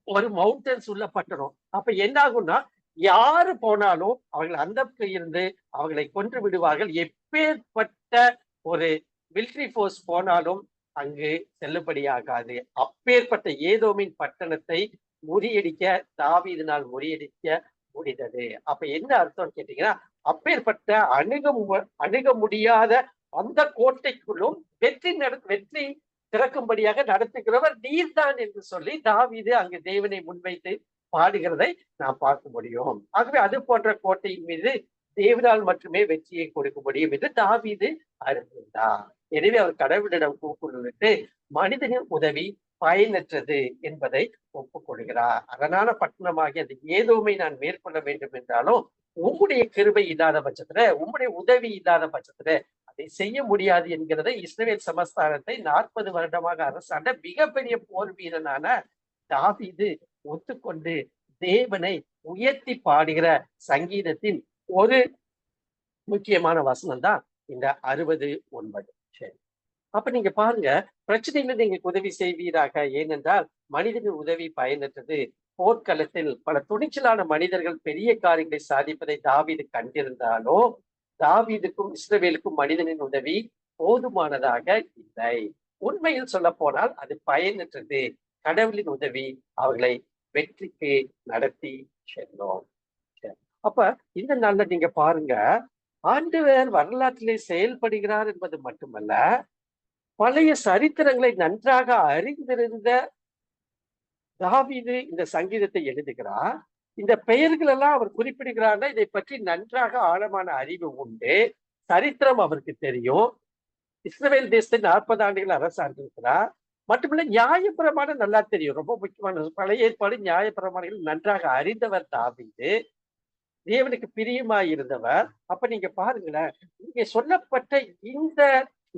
ஒரு மவுண்டன்ஸ் உள்ள பட்டணம். அப்ப என்ன ஆகும்னா, யாரு போனாலும் அவர்கள் அந்த இருந்து அவர்களை கொன்று விடுவார்கள். எப்பேற்பட்ட ஒரு மிலிட்டரி போர்ஸ் போனாலும் அங்கு செல்லுபடியாகாது. அப்பேற்பட்ட ஏதோமின் பட்டணத்தை முறியடிக்க தாவீதினால் முறியடிக்க முடிந்தது. அப்ப என்ன அர்த்தம் கேட்டீங்கன்னா, அப்பேற்பட்ட அணுக முடியாத அந்த கோட்டைக்குள்ளும் வெற்றி திறக்கும்படியாக நடத்துகிறவர் நீர்தான் என்று சொல்லி தாவீது அங்கு தேவனை முன்வைத்து பாடுகிறதை நாம் பார்க்க முடியும். ஆகவே அது போன்ற கோட்டையின் மீது தேவனால் மட்டுமே வெற்றியை கொடுக்க முடியும் என்று தாவீது அறிந்தார். எனவே அவர் கடவுளிடம் கூப்பிட்டு மனிதனின் உதவி பயனற்றது என்பதை ஒப்புக்கொள்கிறார். அரணான பட்டணமாகிய அந்த ஏதோமை நான் மேற்கொள்ள வேண்டும் என்றாலும் உம்முடைய கிருபை இல்லாத பட்சத்துல, உம்முடைய உதவி இல்லாத பட்சத்துல அதை செய்ய முடியாது என்கிறதை இஸ்ரவேல் சமஸ்தானத்தை 40 வருடமாக அரசாண்ட மிகப்பெரிய போர் வீரனான தாவீது ஒத்துக்கொண்டு தேவனை உயர்த்தி பாடுகிற சங்கீதத்தின் ஒரு முக்கியமான வசனம் தான் இந்த 69. சரி, அப்ப நீங்க பாருங்க, பிரச்சனைகளை நீங்க உதவி செய்வீராக. ஏனென்றால் மனிதனின் உதவி பயனற்றது. போர்க்களத்தில் பல துணிச்சலான மனிதர்கள் பெரிய காரியங்களை சாதிப்பதை தாவீது கண்டிருந்தாலும் தாவீதுக்கும் இஸ்ரவேலுக்கும் மனிதனின் உதவி போதுமானதாக இல்லை. உண்மையில் சொல்ல போனால் அது பயனற்றது. கடவுளின் உதவி அவர்களை வெற்றிக்கு நடத்தி செல்லும். அப்ப இந்த நாள்ல நீங்க பாருங்க, ஆண்டவர் வரலாற்றிலே செயல்படுகிறார் என்பது மட்டுமல்ல, பழைய சரித்திரங்களை நன்றாக அறிந்திருந்த தாவீது இந்த சங்கீதத்தை எழுதுகிறார். இந்த பெயர்கள் எல்லாம் அவர் குறிப்பிடுகிறார்னா இதை பற்றி நன்றாக ஆழமான அறிவு உண்டு. சரித்திரம் அவருக்கு தெரியும். இஸ்ரவேல் தேசத்தை 40 ஆண்டுகள் அரசாண்டிருக்கிறார். மட்டுமல்ல நியாயப்பிரமாணம் நல்லா தெரியும். ரொம்ப முக்கியமான பழைய ஏற்பாடு நியாயப்பிரமாணங்கள் நன்றாக அறிந்தவர் தாவீது. தேவனுக்கு பிரியமாய் இருந்தவர். அப்ப நீங்க பாருங்களேன், இங்கே சொல்லப்பட்ட இந்த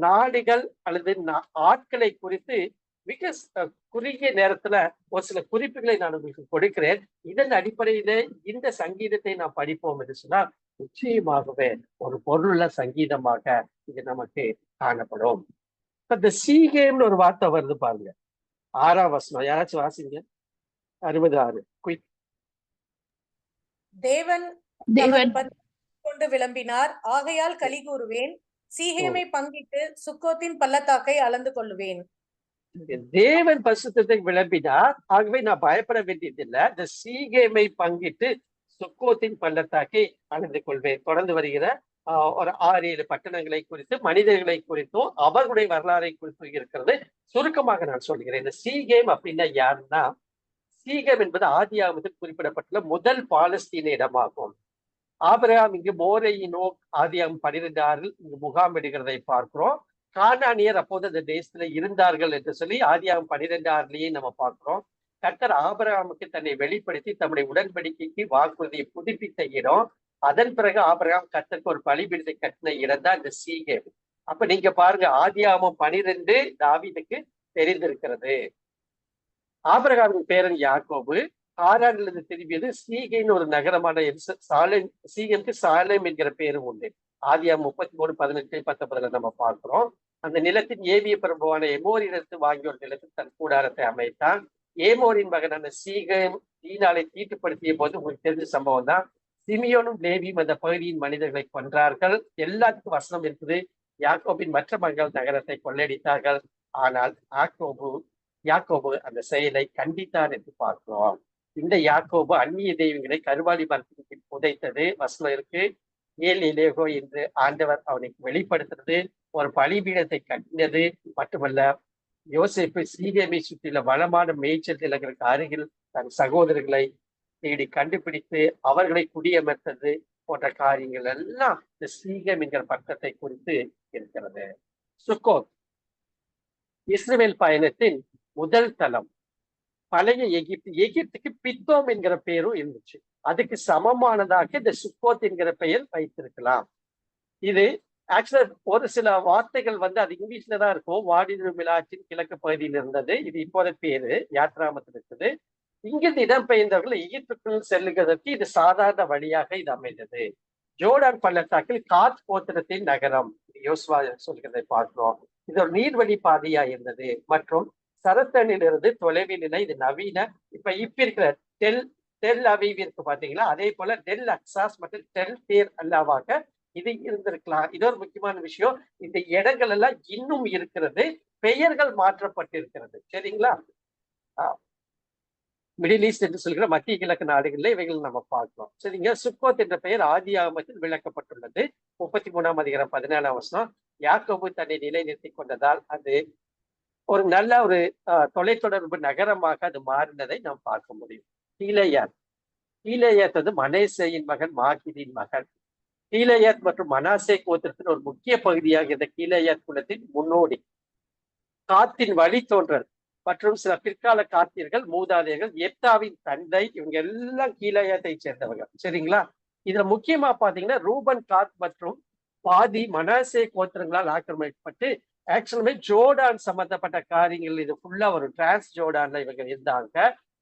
நாடுகள் அல்லது ஆட்களை குறித்து மிக குறுகிய நேரத்துல ஒரு சில குறிப்புகளை நான் உங்களுக்கு கொடுக்கிறேன். இதன் அடிப்படையில இந்த சங்கீதத்தை நாம் படிப்போம் என்று சொன்னால் நிச்சயமாகவே ஒரு பொருளுள்ள சங்கீதமாக இது நமக்கு காணப்படும். இந்த சீகேம்னு ஒரு வார்த்தை வருது பாருங்க, 6ஆம் வசனம். யாராச்சும் வாசிங்க. 66 குயிக். தேவன் கொண்டு விளம்பினார், ஆகையால் களி கூறுவேன். சீகேமை பங்கிட்டு சுக்கோத்தின் பள்ளத்தாக்கை அளந்து கொள்ளுவேன். தேவன் பரிசுத்தத்தை விளம்பினார், ஆகவே நான் பயப்பட வேண்டியதில்லை. இந்த சீகேமை பங்கிட்டு சுக்கோத்தின் பள்ளத்தாக்கை அளந்து கொள்வேன். தொடர்ந்து வருகிற ஒரு 6-7 பட்டணங்களை குறித்து, மனிதர்களை குறித்தும் அவர்களுடைய வரலாறை குறித்தும் இருக்கிறது. சுருக்கமாக நான் சொல்கிறேன். இந்த சீகேம் அப்படின்னா யாருன்னா, சீகேம் என்பது ஆதியாகமத்தில் குறிப்பிடப்பட்டுள்ள முதல் பாலஸ்தீன இடமாகும். ஆபிரகாம் இங்கு மோரையினோ ஆதியாகம் 12:6 இங்கு முகாமிடுகிறதை பார்க்கிறோம். கானானியர் அப்போது அந்த தேசத்துல இருந்தார்கள் என்று சொல்லி ஆதியாகம் 12:6 நம்ம பார்க்கிறோம். கர்த்தர் ஆபிரகாமுக்கு தன்னை வெளிப்படுத்தி தம்முடைய உடன்படிக்கைக்கு வாக்குறுதியை புதுப்பித்த இடம். அதன் பிறகு ஆபிரகாம் கர்த்தருக்கு ஒரு பலிபீடத்தை கட்டின இடம் தான் இந்த சீகேம். அப்ப நீங்க பாருங்க, ஆதியாகமம் 12 தாவீதுக்கு தெரிந்திருக்கிறது. ஆபிரகாமின் பேரன் யாக்கோபு, காரானிலிருந்து திரும்பியது சீகைன்னு ஒரு நகரமான சாலேம். சீகேமுக்கு சாலேம் என்கிற பேரும் உண்டு. ஆதியாகமம் 33:18-19 நம்ம பார்க்கிறோம். அந்த நிலத்தின் ஏவிய பிரபுவான எமோரிடத்து வாங்கிய ஒரு நிலத்தில் தன் கூடாரத்தை அமைத்தான். ஏமோரின் மகனான சீகேம் தீனாலை தீட்டுப்படுத்திய போது உங்களுக்கு தெரிஞ்ச சம்பவம் தான். சிமியோனும் லேவியும் அந்த பகுதியின் மனிதர்களை கொன்றார்கள். எல்லாத்துக்கும் வசனம் இருக்குது. யாக்கோபின் மற்ற மகள் நகரத்தை கொள்ளையடித்தார்கள். ஆனால் யாக்கோபு அந்த செயலை கண்டித்தார் என்று பார்க்கிறோம். இந்த யாக்கோபு அந்நிய தெய்வங்களை கருவாலி மரத்திற்கு புதைத்தது வசனம் இருக்கு. ஏல் இலேகோ என்று ஆண்டவர் அவனுக்கு வெளிப்படுத்துறது, ஒரு பலிபீடத்தை கட்டினது மட்டுமல்ல, யோசேப்பு சீகேமை சுற்றியுள்ள வளமான மேய்ச்சல் நிலங்களுக்கு அருகில் தன் சகோதரர்களை தேடி கண்டுபிடித்து அவர்களை குடியமர்த்தது போன்ற காரியங்கள் எல்லாம் இந்த சீகேம் என்கிற பக்கத்தை குறித்து இருக்கிறது. சுக்கோத் இஸ்ரவேல் பயணத்தின் முதல் தளம். பழைய எகிப்துக்கு பித்தோம் என்கிற பெயரும் இருந்துச்சு. அதுக்கு சமமானதாக இந்த சுக்கோத் என்கிற பெயர் வைத்திருக்கலாம். இது ஆக்சுவலா ஒரு சில வார்த்தைகள் அது இங்கிலீஷ்ல தான் இருக்கும். வாடினு மிலாச்சின் கிழக்கு பகுதியில் இருந்தது. இது இப்போத பேரு யாத்ராமத்தில் இருக்குது. இங்கிருந்து இடம்பெயர்ந்தவர்கள் எகிப்துக்குள் செல்லுகிறதற்கு இது சாதாரண வழியாக இது அமைந்தது. ஜோர்டான் பள்ளத்தாக்கில் காத் கோத்திரத்தின் நகரம் யோசுவா சொல்கிறதை பார்க்கிறோம். இது ஒரு நீர்வழி பாதையா இருந்தது மற்றும் சரத்தனிலிருந்து தொலைவில் இல்லை. இது நவீன இப்ப இருக்கிற டெல் அவீவ் இருக்கு பாத்தீங்களா, அதே போல டெல் அக்சாஸ் மற்றும் டெல் தேர் அல்லாவாக இது இருந்திருக்கலாம். இது ஒரு முக்கியமான விஷயம். இந்த இடங்கள் எல்லாம் இன்னும் இருக்கிறது, பெயர்கள் மாற்றப்பட்டிருக்கிறது. சரிங்களா? மிடில் ஈஸ்ட் என்று சொல்கிற மத்திய கிழக்கு நாடுகளில் இவைகள் நம்ம பார்க்கிறோம். சரிங்க. சுக்கோத் என்ற பெயர் ஆதி ஆகமத்தில் விளக்கப்பட்டுள்ளது. 33:14 யாக்கோபு தன்னை நிலைநிறுத்தி கொண்டதால் அது ஒரு நல்ல ஒரு தொலைத்தொடர்பு நகரமாக அது மாறினதை நாம் பார்க்க முடியும். கீலேயாத் மனேசேயின் மகன் மாகிதின் மகன். கீலேயாத் மற்றும் மனாசே கோத்திரத்தின் ஒரு முக்கிய பகுதியாக இந்த கீலேயாத் குலத்தின் முன்னோடி, காத்தின் வழி தோன்றல் மற்றும் சில பிற்கால காத்தியர்கள் மூதாதையர்கள், எப்தாவின் தந்தை, இவங்க எல்லாம் கீலேயாத்தை சேர்ந்தவர்கள். சரிங்களா? இதுல முக்கியமா பாத்தீங்கன்னா ரூபன், காத் மற்றும் பாதி மனாசே கோத்திரங்களால் ஆக்கிரமிக்கப்பட்டு ஆக்சுவலுமே ஜோர்டான் சம்பந்தப்பட்ட காரியங்கள் இது ஃபுல்லா ஒரு டிரான்ஸ் ஜோர்டான்ல இவங்க இருந்தாங்க.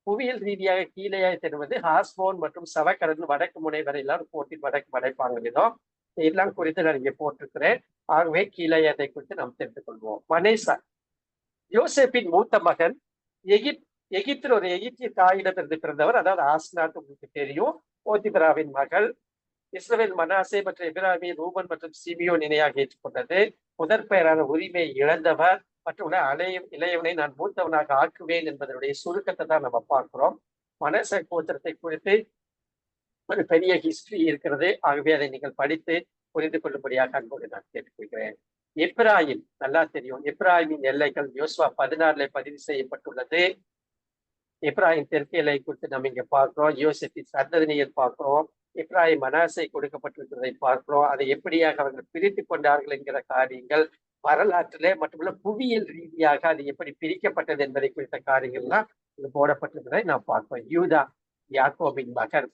புவியியல் ரீதியாக கீலேயாத் என்பது ஹாஸ்போன் மற்றும் சவக்கரன் வடக்கு முனை வரையிலாம் போட்டின் வடக்கு மலைப்பாங்கிலும் இதெல்லாம் குறித்து நான் இங்கே போட்டிருக்கிறேன். ஆகவே கீலேயாத்தை குறித்து நாம் தெரிந்து கொள்வோம். மனேசா யோசேப்பின் மூத்த மகன். எகிப்தில் ஒரு எகிப்திய தாயிடமிருந்து பிறந்தவர். அதாவது ஆஸ்நாத் உங்களுக்கு தெரியும், போத்திபிராவின் மகள். இஸ்ரவேல் மனாசே மற்றும் எபிராமி, ரூபன் மற்றும் சிமியோன் இணையாக ஏற்றுக்கொண்டது. முதற் பெயரான உரிமையை இழந்தவர் மற்றும் இளையவனை நான் மூத்தவனாக ஆக்குவேன் என்பதனுடைய சுருக்கத்தை தான் நம்ம பார்க்கிறோம். மனச கோத்திரத்தை குறித்து ஒரு பெரிய ஹிஸ்டரி இருக்கிறது. ஆகவே அதை நீங்கள் படித்து புரிந்து கொள்ளும்படியாக அன்போடு நான் கேட்டுக்கொள்கிறேன். எப்ராயிம் நல்லா தெரியும். எப்ராயிமின் எல்லைகள் யோசுவா 16 பதிவு செய்யப்பட்டுள்ளது. எப்ராயிம் தெற்கு எல்லை குறித்து நம்ம இங்க பார்க்கிறோம். யோசேப்பின் சந்ததியினர் பார்க்கிறோம். எப்ராயிம் மனாசை கொடுக்கப்பட்டிருக்கிறதை பார்க்கிறோம். அதை எப்படியாக அவர்கள் பிரித்து கொண்டார்கள் என்கிற காரியங்கள் வரலாற்றிலே மட்டுமல்ல புவியியல் ரீதியாக அது எப்படி பிரிக்கப்பட்டது என்பதை குறித்த காரியங்கள்லாம் இது போடப்பட்டிருக்கிறதை நாம் பார்ப்போம். யூதா யாக்கோபின் மகன்.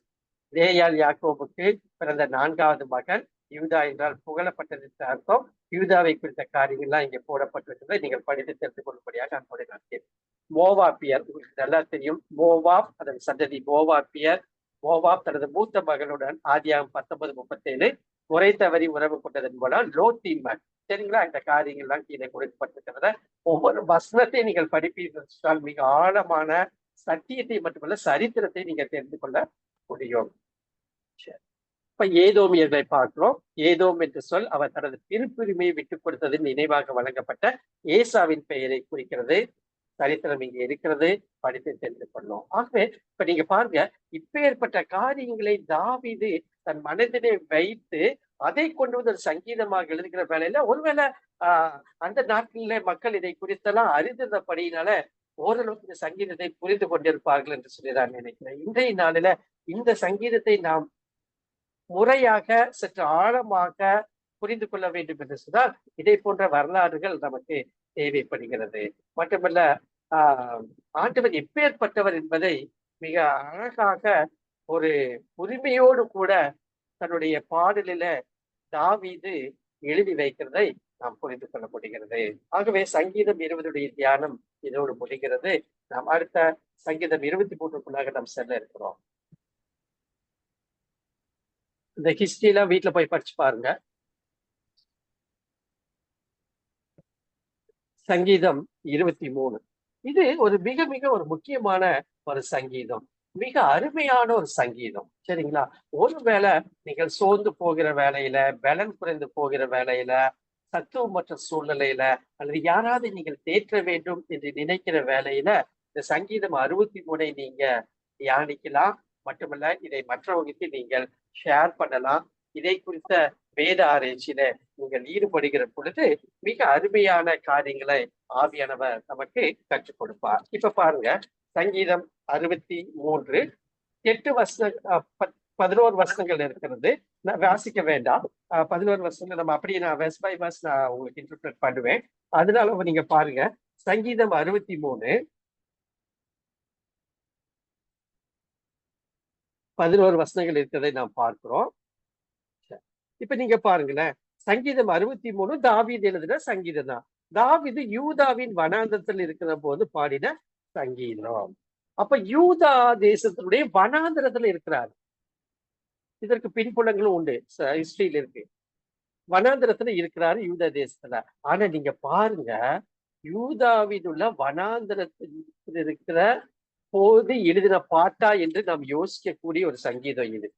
ரேயால் யாக்கோபுக்கு பிறந்த 4வது மகன். யூதா என்றால் புகழப்பட்டது அர்த்தம். யூதாவை குறித்த காரியங்கள்லாம் இங்கே போடப்பட்டிருக்கிறதை நீங்கள் படித்து தெரிந்து கொள்ளும்படியாக அன்போடு நான் கேட்கிறேன். மோவாப்பியர் உங்களுக்கு நல்லா தெரியும். மோவாப் அதன் சந்ததி மோவாப்பியர். மோவாப் தனது மூத்த மகனுடன் ஆதியாகமம் 19:37 முறை தவறி உறவு கொண்டதன் மூலம் லோத்தின் மகன். சரிங்களா? இந்த காரியங்கள்லாம் கீழே கொடுக்கப்பட்டிருக்கிறத ஒவ்வொரு வசனத்தையும் நீங்கள் படிப்பீர்கள் மிக ஆழமான சத்தியத்தை மட்டுமல்ல சரித்திரத்தை நீங்க தெரிந்து கொள்ள முடியும். இப்ப ஏதோமியர்களை பார்க்கிறோம். ஏதோம் என்று சொல் அவர் தனது பிறப்புரிமையை விட்டுக் கொடுத்ததின் நினைவாக வழங்கப்பட்ட ஏசாவின் பெயரை குறிக்கிறது. சரித்திரம் இங்க இருக்கிறது, படித்து தெரிந்து கொள்ளும். ஆகவே இப்ப நீங்க பாருங்க, இப்பேற்பட்ட காரியங்களை தாவீது தன் மனதிலே வைத்து அதை கொண்டு வந்து ஒரு சங்கீதமாக எழுதுகிற வேலையில ஒருவேளை அந்த நாட்களிலே மக்கள் இதை குறித்தெல்லாம் அறிந்தபடியினால ஓரளவுக்கு இந்த சங்கீதத்தை புரிந்து கொண்டிருப்பார்கள் என்று சொல்லி நான் நினைக்கிறேன். இன்றைய நாளில இந்த சங்கீதத்தை நாம் முறையாக சற்று ஆழமாக புரிந்து கொள்ள வேண்டும் என்று சொன்னால் இதை போன்ற வரலாறுகள் நமக்கு தேவைப்படுகிறது. மட்டுமல்ல ஆண்டவர் எப்பேற்பட்டவர் என்பதை மிக அழகாக ஒரு உரிமையோடு கூட தன்னுடைய பாடலில தாவீது எழுதி வைக்கிறதை நாம் புரிந்து கொள்ள முடிகிறது. ஆகவே சங்கீதம் 20 தியானம் இதோடு முடிகிறது. நாம் அடுத்த சங்கீதம் 23க்குள்ளாக நாம் செல்ல இருக்கிறோம். இந்த ஹிஸ்டரி எல்லாம் வீட்டுல போய் படிச்சு பாருங்க. சங்கீதம் 23 இது ஒரு மிக மிக ஒரு முக்கியமான ஒரு சங்கீதம். மிக அருமையான ஒரு சங்கீதம். சரிங்களா? ஒருவேளை நீங்கள் சோர்ந்து போகிற வேலையில, பலன் குறைந்து போகிற வேலையில, சத்துவமற்ற சூழ்நிலையில, அல்லது யாராவது நீங்கள் தேற்ற வேண்டும் என்று நினைக்கிற வேலையில இந்த சங்கீதம் 63 நீங்க தியானிக்கலாம். மட்டுமல்ல, இதை மற்றவங்களுக்கு நீங்கள் ஷேர் பண்ணலாம். இதை குறித்த வேத ஆராய்ச்சியில நீங்கள் ஈடுபடுகிற பொழுது மிக அருமையான காரியங்களை ஆவியானவர் நமக்கு கற்றுக் கொடுப்பார். இப்ப பாருங்க, சங்கீதம் 63 8 11 வசனங்கள் இருக்கிறது. நான் வாசிக்க வேண்டாம். 11 வசனங்கள் நம்ம அப்படியே நான் வெர்ஸ் பை வெர்ஸ் நான் உங்களுக்கு இன்டர்பிரட் பண்ணுவேன். அதனால நீங்க பாருங்க, சங்கீதம் 63 11 வசனங்கள் இருக்கிறதை நாம் பார்க்கிறோம். இப்ப நீங்க பாருங்களேன், சங்கீதம் 63 தாவீது எழுதின சங்கீதம் தான். தாவீது யூதாவின் வனாந்தரத்தில் இருக்கிற போது பாடின சங்கீதம். அப்ப யூதா தேசத்தினுடைய வனாந்தரத்துல இருக்கிறார். இதற்கு பின்புலங்களும் உண்டு, ஹிஸ்டரியில இருக்கு. வனாந்தரத்துல இருக்கிறாரு யூதா தேசத்துல. ஆனா நீங்க பாருங்க, யூதாவில் உள்ள வனாந்தரத்தில் இருக்கிற போது எழுதின பாட்டா என்று நாம் யோசிக்கக்கூடிய ஒரு சங்கீதம் இது.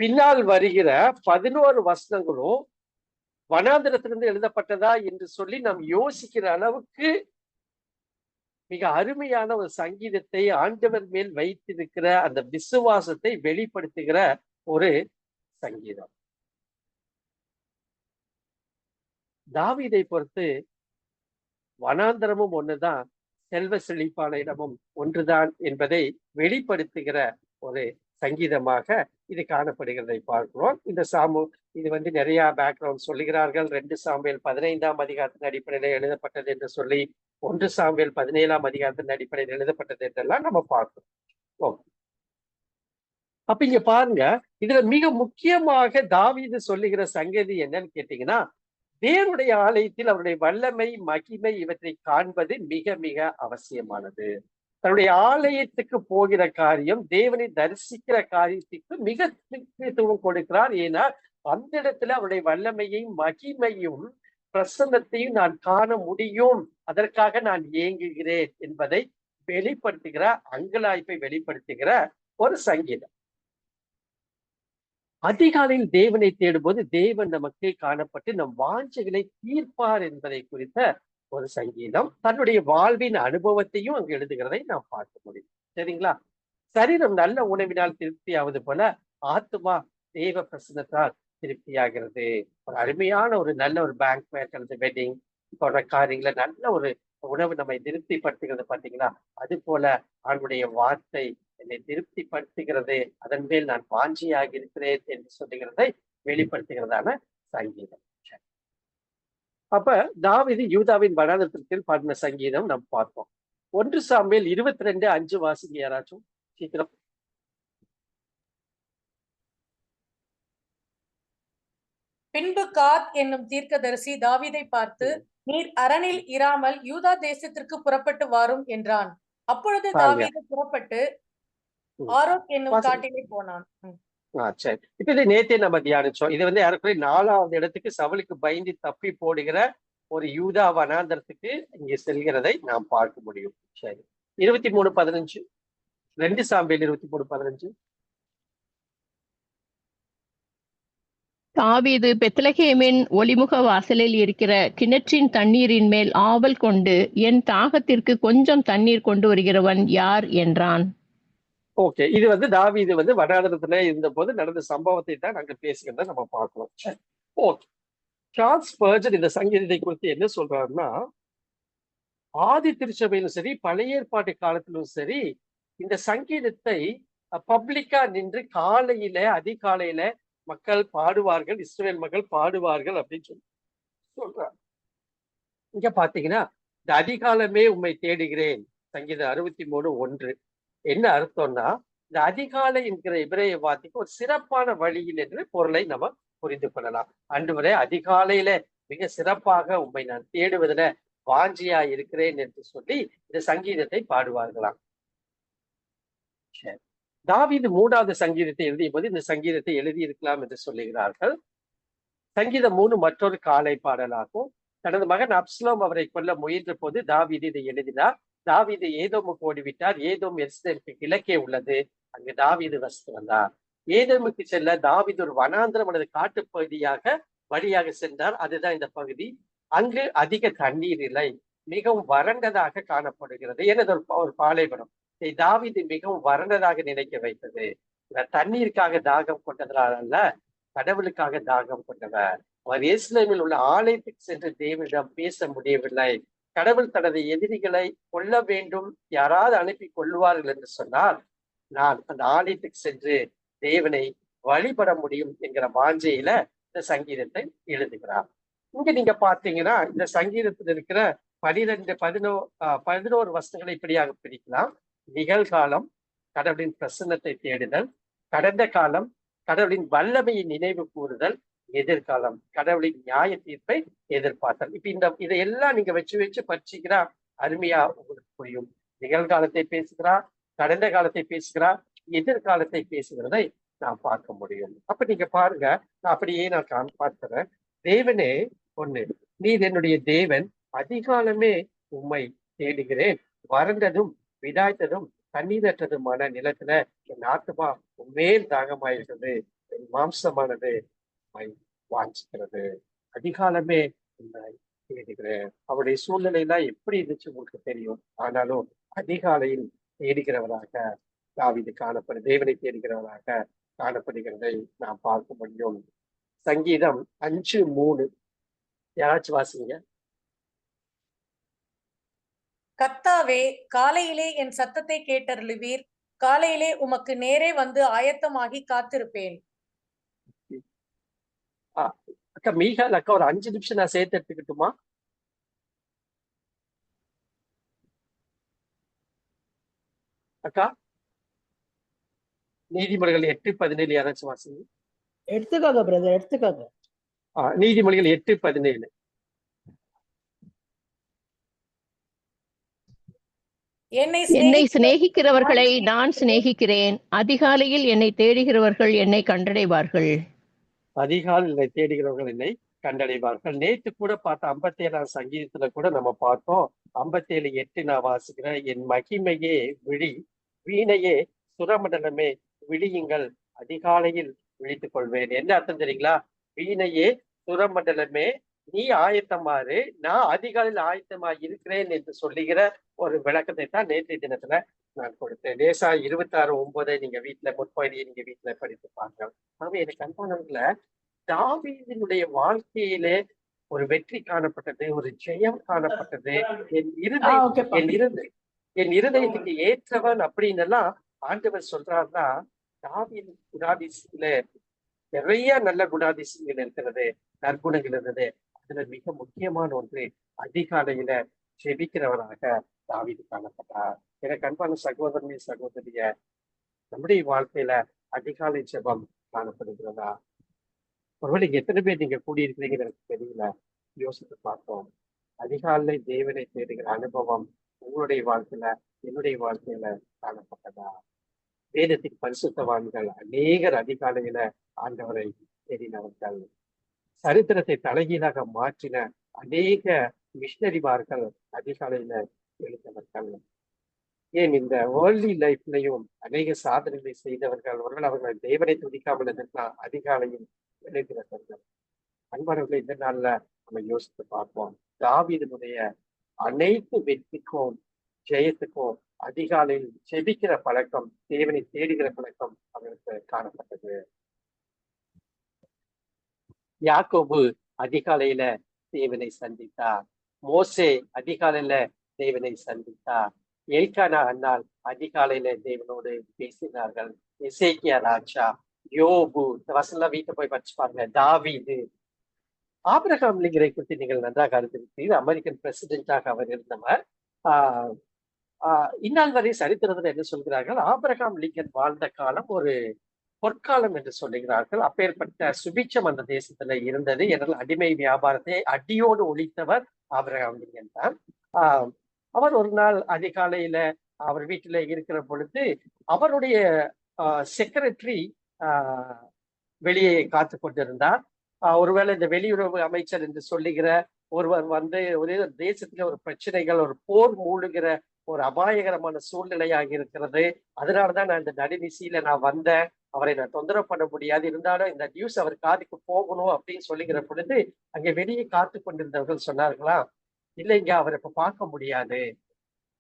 பின்னால் வருகிற 11 வசனங்களும் வனாந்தரத்திலிருந்து எழுதப்பட்டதா என்று சொல்லி நாம் யோசிக்கிற அளவுக்கு மிக அருமையான ஒரு சங்கீதத்தை ஆண்டவர் மேல் வைத்திருக்கிற அந்த விசுவாசத்தை வெளிப்படுத்துகிற ஒரு சங்கீதம். தாவீதை பொறுத்து வனாந்தரமும் ஒண்ணுதான், செல்வ செழிப்பான இடமும் ஒன்றுதான் என்பதை வெளிப்படுத்துகிற ஒரு சங்கீதமாக இது காணப்படுகிறதை பார்க்கிறோம். இந்த இது நிறைய பேக்ரவுண்ட் சொல்லுகிறார்கள். 2 சாமுவேல் 15ஆம் அதிகாரத்தின் அடிப்படையில எழுதப்பட்டது என்று சொல்லி, 1 சாமுவேல் 17ஆம் அதிகாரத்தின் அடிப்படையில் எழுதப்பட்டது என்றெல்லாம் நம்ம பார்க்கிறோம். அப்ப இங்க பாருங்க, இதுல மிக முக்கியமாக தாவீது சொல்லுகிற சங்கதி என்னன்னு கேட்டீங்கன்னா, தேவனுடைய ஆலயத்தில் அவருடைய வல்லமை, மகிமை இவற்றை காண்பது மிக மிக அவசியமானது. தன்னுடைய ஆலயத்துக்கு போகிற காரியம், தேவனை தரிசிக்கிற காரியத்துக்கு மிக முக்கியத்துவம் கொடுக்கிறார். ஏன்னா அந்த இடத்துல அவருடைய வல்லமையும் மகிமையும் பிரசன்னத்தையும் நான் காண முடியும், அதற்காக நான் ஏங்குகிறேன் என்பதை வெளிப்படுத்துகிற, அங்கலாய்ப்பை வெளிப்படுத்துகிற ஒரு சங்கீதம். அதிகாலையில் தேவனை தேடும்போது தேவன் நமக்கு காணப்பட்டு நம் வாஞ்சைகளை தீர்ப்பார் என்பதை குறித்த ஒரு சங்கீதம். தன்னுடைய வாழ்வின் அனுபவத்தையும் அங்கு எழுதுகிறதை நாம் பார்க்க முடியும். சரிங்களா? சரீரம் நல்ல உணவினால் திருப்தியாவது போல ஆத்மா தேவ பிரசன்னத்தால் திருப்தியாகிறது. ஒரு அருமையான ஒரு நல்ல ஒரு பேங்க்வேட் அல்லது வெட்டிங் போன்ற காரியங்களை நல்ல ஒரு உணவு நம்மை திருப்திப்படுத்துகிறது பார்த்தீங்களா? அது போல ஆண்டுடைய வார்த்தை என்னை திருப்திப்படுத்துகிறது, அதன் மேல் நான் வாஞ்சியாக இருக்கிறேன் என்று சொல்லுகிறதை வெளிப்படுத்துகிறதான சங்கீதம். அப்ப தாவீது யூதாவின் வனாந்தரத்திற்கு பாடின சங்கீதம் நாம் பார்ப்போம். 1 சாமுவேல் 22:5 வாசிங்க யாராச்சும் சீக்கிரம். பின்பு காத் என்னும் தீர்க்கதரிசி தாவீதை பார்த்து, நீர் அரணில் இராமல் யூதா தேசத்திற்கு புறப்பட்டு வாரும் என்றான். அப்பொழுது தாவீது புறப்பட்டு ஆரோக் என்னும் காட்டிலே போனான். சரி, இப்ப இது நேத்தே நம்ம தியானிச்சோம். இது ஏறக்குறைய 4வது இடத்துக்கு சவுலுக்கு பயந்து தப்பி போடுகிற ஒரு யூதா வனாந்தரத்துக்கு இங்கே செல்கிறதை நாம் பார்க்க முடியும். சரி, 23:15 2 சாமுவேல் 23:15. தாவீது பெத்லகேமின் ஒலிமுக வாசலில் இருக்கிற கிணற்றின் தண்ணீரின் மேல் ஆவல் கொண்டு, என் தாகத்திற்கு கொஞ்சம் தண்ணீர் கொண்டு வருகிறவன் யார் என்றான். ஓகே, இது தாவீது வனாந்தரத்துல இருந்த போது நடந்த சம்பவத்தை தான் நாங்க பேசுகிறத நம்ம பார்க்கிறோம். ஓகே, சார்ல்ஸ் ஸ்பர்ஜன் இந்த சங்கீதத்தை குறித்து என்ன சொல்றாருன்னா, ஆதி திருச்சபையிலும் சரி பழைய ஏற்பாட்டு காலத்திலும் சரி இந்த சங்கீதத்தை பப்ளிக்கா நின்று காலையில அதிகாலையில மக்கள் பாடுவார்கள், இஸ்ரவேல் மக்கள் பாடுவார்கள் அப்படின்னு சொல்றார். இங்க பாத்தீங்கன்னா, இந்த அதிகாலமே உம்மை தேடுகிறேன் சங்கீதம் 63:1 என்ன அர்த்தம்னா, இந்த அதிகாலை என்கிற இபிரேய வார்த்தைக்கு ஒரு சிறப்பான வழியில் என்று பொருளை நம்ம புரிந்து கொள்ளலாம். ஆண்டவரே, அதிகாலையில மிக சிறப்பாக உம்மை நான் தேடுவதில வாஞ்சியா இருக்கிறேன் என்று சொல்லி இந்த சங்கீதத்தை பாடுவார்களாம். சரி. தாவீது 3வது சங்கீதத்தை எழுதிய போது இந்த சங்கீதத்தை எழுதியிருக்கலாம் என்று சொல்லுகிறார்கள். சங்கீதம் 3 மற்றொரு காலை பாடலாகும். தனது மகன் அப்சலோம் அவரை கொல்ல முயன்ற போது தாவீது இதை எழுதினார். தாவீது ஏதோமுக்கு ஓடிவிட்டார். ஏதோம் எருசலேமுக்கு கிழக்கே உள்ளது. அங்கு தாவீது வசித்து வந்தார். ஏதோமுக்கு செல்ல தாவீது ஒரு வனாந்திரம் அல்லது காட்டுப்பகுதியாக வழியாக சென்றார். அதுதான் இந்த பகுதி. அங்கு அதிக தண்ணீர் இல்லை, மிகவும் வறண்டதாக காணப்படுகிறது. எனது ஒரு பாலைவனம் தாவீது மிகவும் வறண்டதாக நினைக்க வைத்தது. தண்ணீருக்காக தாகம் கொண்டதனால் அல்ல, கடவுளுக்காக தாகம் கொண்டவர். அவர் எருசலேமில் உள்ள ஆலயத்துக்கு சென்று தேவனிடம் பேச முடியவில்லை. கடவுள் தனது எதிரிகளை கொல்ல வேண்டும், யாராவது அனுப்பி கொள்வார்கள் என்று சொன்னால் நான் அந்த ஆலயத்துக்கு சென்று தேவனை வழிபட முடியும் என்கிற வாஞ்சையில இந்த சங்கீதத்தை எழுதுகிறார். இங்க நீங்க பாத்தீங்கன்னா இந்த சங்கீதத்தில் இருக்கிற 11 வசனங்களை இப்படியாக பிரிக்கலாம். நிகழ்காலம் கடவுளின் பிரசன்னத்தை தேடுதல், கடந்த காலம் கடவுளின் வல்லமையை நினைவு கூறுதல், எதிர்காலம் கடவுளின் நியாய தீர்ப்பை எதிர்பார்த்தல். இப்ப இதையெல்லாம் நீங்க வச்சு படிச்சீங்கன்னா அருமையா உங்களுக்கு புரியும். நிகழ்காலத்தை பேசுகிறார், கடந்த காலத்தை பேசுகிறார், எதிர்காலத்தை பேசுகிறதை நான் பார்க்க முடியும். அப்ப நீங்க பாருங்க, நான் அப்படியே நான் பார்க்கிறேன். தேவனே ஒண்ணு, நீர் என்னுடைய தேவன், அதிகாலமே உம்மை தேடுகிறேன். வறண்டதும் விடாய்த்ததும் தண்ணீரற்றதுமான நிலத்துல என் ஆத்துமா உண்மையில் தாகமாயிருக்கிறது, என் மாம்சமானது உம்மை வாஞ்சிக்கிறது. அதிகாலமே உண்மை தேடுகிறேன். அவருடைய சூழ்நிலையெல்லாம் எப்படி இருந்துச்சு உங்களுக்கு தெரியும். ஆனாலும் அதிகாலையில் தேடுகிறவராக தாவீது தேவனை தேடுகிறவராக காணப்படுகிறதை நாம் பார்க்க முடியும். சங்கீதம் 5:3 யாராச்சும் வாசிங்க. கர்த்தாவே, காலையிலே என் சத்தத்தை கேட்டருளுவீர். காலையிலே உமக்கு நேரே வந்து ஆயத்தமாகி காத்திருப்பேன். அக்கா மீகால் அக்கா ஒரு 5 நிமிஷம் நான் சேர்த்து எடுத்துக்கிட்டுமா? அக்கா, நீதிமொழிகள் 8:17 யாராச்சும் வாசிங்க. எடுத்துக்கோங்க பிரதர், எடுத்துக்கோங்க. நீதிமொழிகள் 8:17. என்னை சிநேகிக்கிறவர்களை நான் சிநேகிக்கிறேன். அதிகாலையில் என்னை தேடுகிறவர்கள் என்னை கண்டடைவார்கள். அதிகாலையில் என்னை தேடுகிறவர்கள் என்னை கண்டடைவார்கள். நேற்று கூட பார்த்த 57ஆம் சங்கீதத்துல கூட நம்ம பார்த்தோம். 57:8 நான் வாசிக்கிறேன். என் மகிமையே விழி, வீணையே சுரமண்டலமே விழியுங்கள், அதிகாலையில் விழித்துக் கொள்வேன். என்ன அர்த்தம் தெரியுங்களா? வீணையே சுரமண்டலமே நீ ஆயத்தமாறு, நான் அதிகாலையில் ஆயத்தமா இருக்கிறேன் என்று சொல்லுகிற ஒரு விளக்கத்தை தான் நேற்றைய தினத்துல நான் கொடுத்தேன். லேசா 26:9 நீங்க முற்பகுதியை நீங்க வீட்டுல படித்து பாருங்க. ஆகவே எனக்கு அன்பானவர்கள, தாவீதினுடைய வாழ்க்கையிலே ஒரு வெற்றி காணப்பட்டது, ஒரு ஜெயம் காணப்பட்டது. என் இருதயத்துக்கு ஏற்றவன் அப்படின்னு எல்லாம் ஆண்டவர் சொல்றாருன்னா, தாவீது குணாதிசயத்துல நிறைய நல்ல குணாதிசயங்கள் இருக்கிறது, நற்குணங்கள் இருந்தது. அதுல மிக முக்கியமான ஒன்று, அதிகாலையில ஜெபிக்கிறவராக தாவீது காணப்பட்டார். எனக்கு அன்பான சகோதரனே சகோதரிய, நம்முடைய வாழ்க்கையில அதிகாலை ஜெபம் காணப்படுகிறதா? ஒருவேளை எத்தனை பேர் நீங்க கூடியிருக்கிறீங்கன்னு எனக்கு தெரியல. யோசித்து பார்த்தோம். அதிகாலை தேவனை தேடுகிற அனுபவம் உங்களுடைய வாழ்க்கையில, என்னுடைய வாழ்க்கையில காணப்பட்டதா? வேதத்தின் பரிசுத்தவான்கள் அநேகர் அதிகாலையில ஆண்டவரை தேடினவர்கள். சரித்திரத்தை தலைகீழாக மாற்றின அநேக மிஷனரிமார்கள் அதிகாலையில எழுந்தவர்கள். ஏன் இந்த வேர்ல்ட்லி லைஃப்லையும் அநேக சாதனைகளை செய்தவர்கள், ஒருவேளை அவர்கள் தேவனை துதிக்காமல் இருந்திருக்கலாம், அதிகாலையில் எழுந்திருந்தார்கள். அன்பானவர்களை இந்த நாள்ல நம்ம யோசித்து பார்ப்போம். தாவீதினுடைய அனைத்து வெற்றிக்கும் ஜெயத்துக்கும் அதிகாலையில் ஜெபிக்கிற பழக்கம், தேவனை தேடுகிற பழக்கம் அவருக்கு காணப்பட்டது. யாக்கோபு அதிகாலையில தேவனை சந்தித்தார். மோசே அதிகாலையில தேவனை சந்தித்தார். எல்கானா அண்ணால் அதிகாலையில தேவனோடு பேசினார்கள். எசேக்கியா ராஜா, யோபு, இந்த வசனம் வீட்டை போய் படிச்சு பாருங்க. தாவீது, ஆபிரகாம் லிங்கரை குறித்து நீங்கள் நன்றாக அறிந்திருக்கிறீர்கள். அமெரிக்கன் பிரசிடென்டாக அவர் இருந்தவர். இந்நாள் வரை சரித்திரத்துல என்ன சொல்கிறார்கள்? ஆபிரகாம் லிங்கன் வாழ்ந்த காலம் ஒரு பொற்காலம் என்று சொல்லுகிறார்கள். அப்பேற்பட்ட சுபிட்சம் அந்த தேசத்துல இருந்தது. என்றால் அடிமை வியாபாரத்தை அடியோடு ஒழித்தவர் ஆபிரகாம் லிங்கன் தான். அவர் ஒரு நாள் அதிகாலையில அவர் வீட்டில இருக்கிற பொழுது அவருடைய செக்ரட்டரி வெளியே காத்து கொண்டிருந்தார். ஒருவேளை இந்த வெளியுறவு அமைச்சர் என்று சொல்லுகிற ஒருவர் வந்து ஒரே தேசத்துல ஒரு பிரச்சனைகள், ஒரு போர் மூழ்கிற ஒரு அபாயகரமான சூழ்நிலையாக இருக்கிறது. அதனாலதான் நான் இந்த நடுநிசையில நான் வந்தேன். அவரை நான் தொந்தரவு பண்ண முடியாது, இருந்தாலும் இந்த நியூஸ் அவர் காதுக்கு போகணும் அப்படின்னு சொல்லுகிற பொழுது அங்கே வெளியே காத்து கொண்டிருந்தவர்கள் சொன்னார்களா, இல்லைங்க அவர் இப்ப பார்க்க முடியாது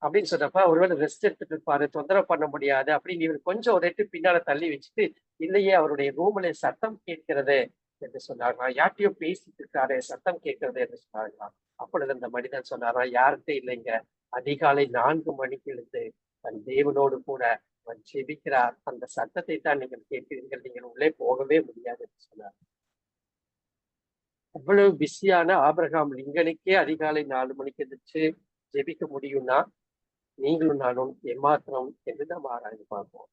அப்படின்னு சொன்னப்ப, ஒருவேளை ரெஸ்ட் எடுத்துட்டு இருப்பாரு, தொந்தரவு பண்ண முடியாது அப்படின்னு இவர் கொஞ்சம் ஒரு எட்டு பின்னால தள்ளி வச்சுட்டு, இல்லையே அவருடைய ரூம்ல சத்தம் கேட்கிறது என்று சொன்னார்களாம். யார்ட்டையும் பேசிட்டு இருக்காரு, சத்தம் கேட்கிறது என்று சொன்னார்களாம். அப்பொழுது அந்த மனிதன் சொன்னாரா, யார்கிட்ட இல்லைங்க, அதிகாலை 4 மணிக்கு எழுந்து தன் தேவனோடு கூட அவன் ஜெபிக்கிறார், அந்த சத்தத்தை தான் நீங்கள் கேட்கிறீர்கள், நீங்கள் உள்ளே போகவே முடியாது என்று சொன்னார். அவ்வளவு பிஸியான ஆபிரகாம் லிங்கனுக்கே அதிகாலை 4 மணிக்கு எந்திரிச்சு ஜெபிக்க முடியும்னா நீங்களும் நானும் ஏமாத்திரம் என்று நாம் ஆராய்ந்து பார்ப்போம்.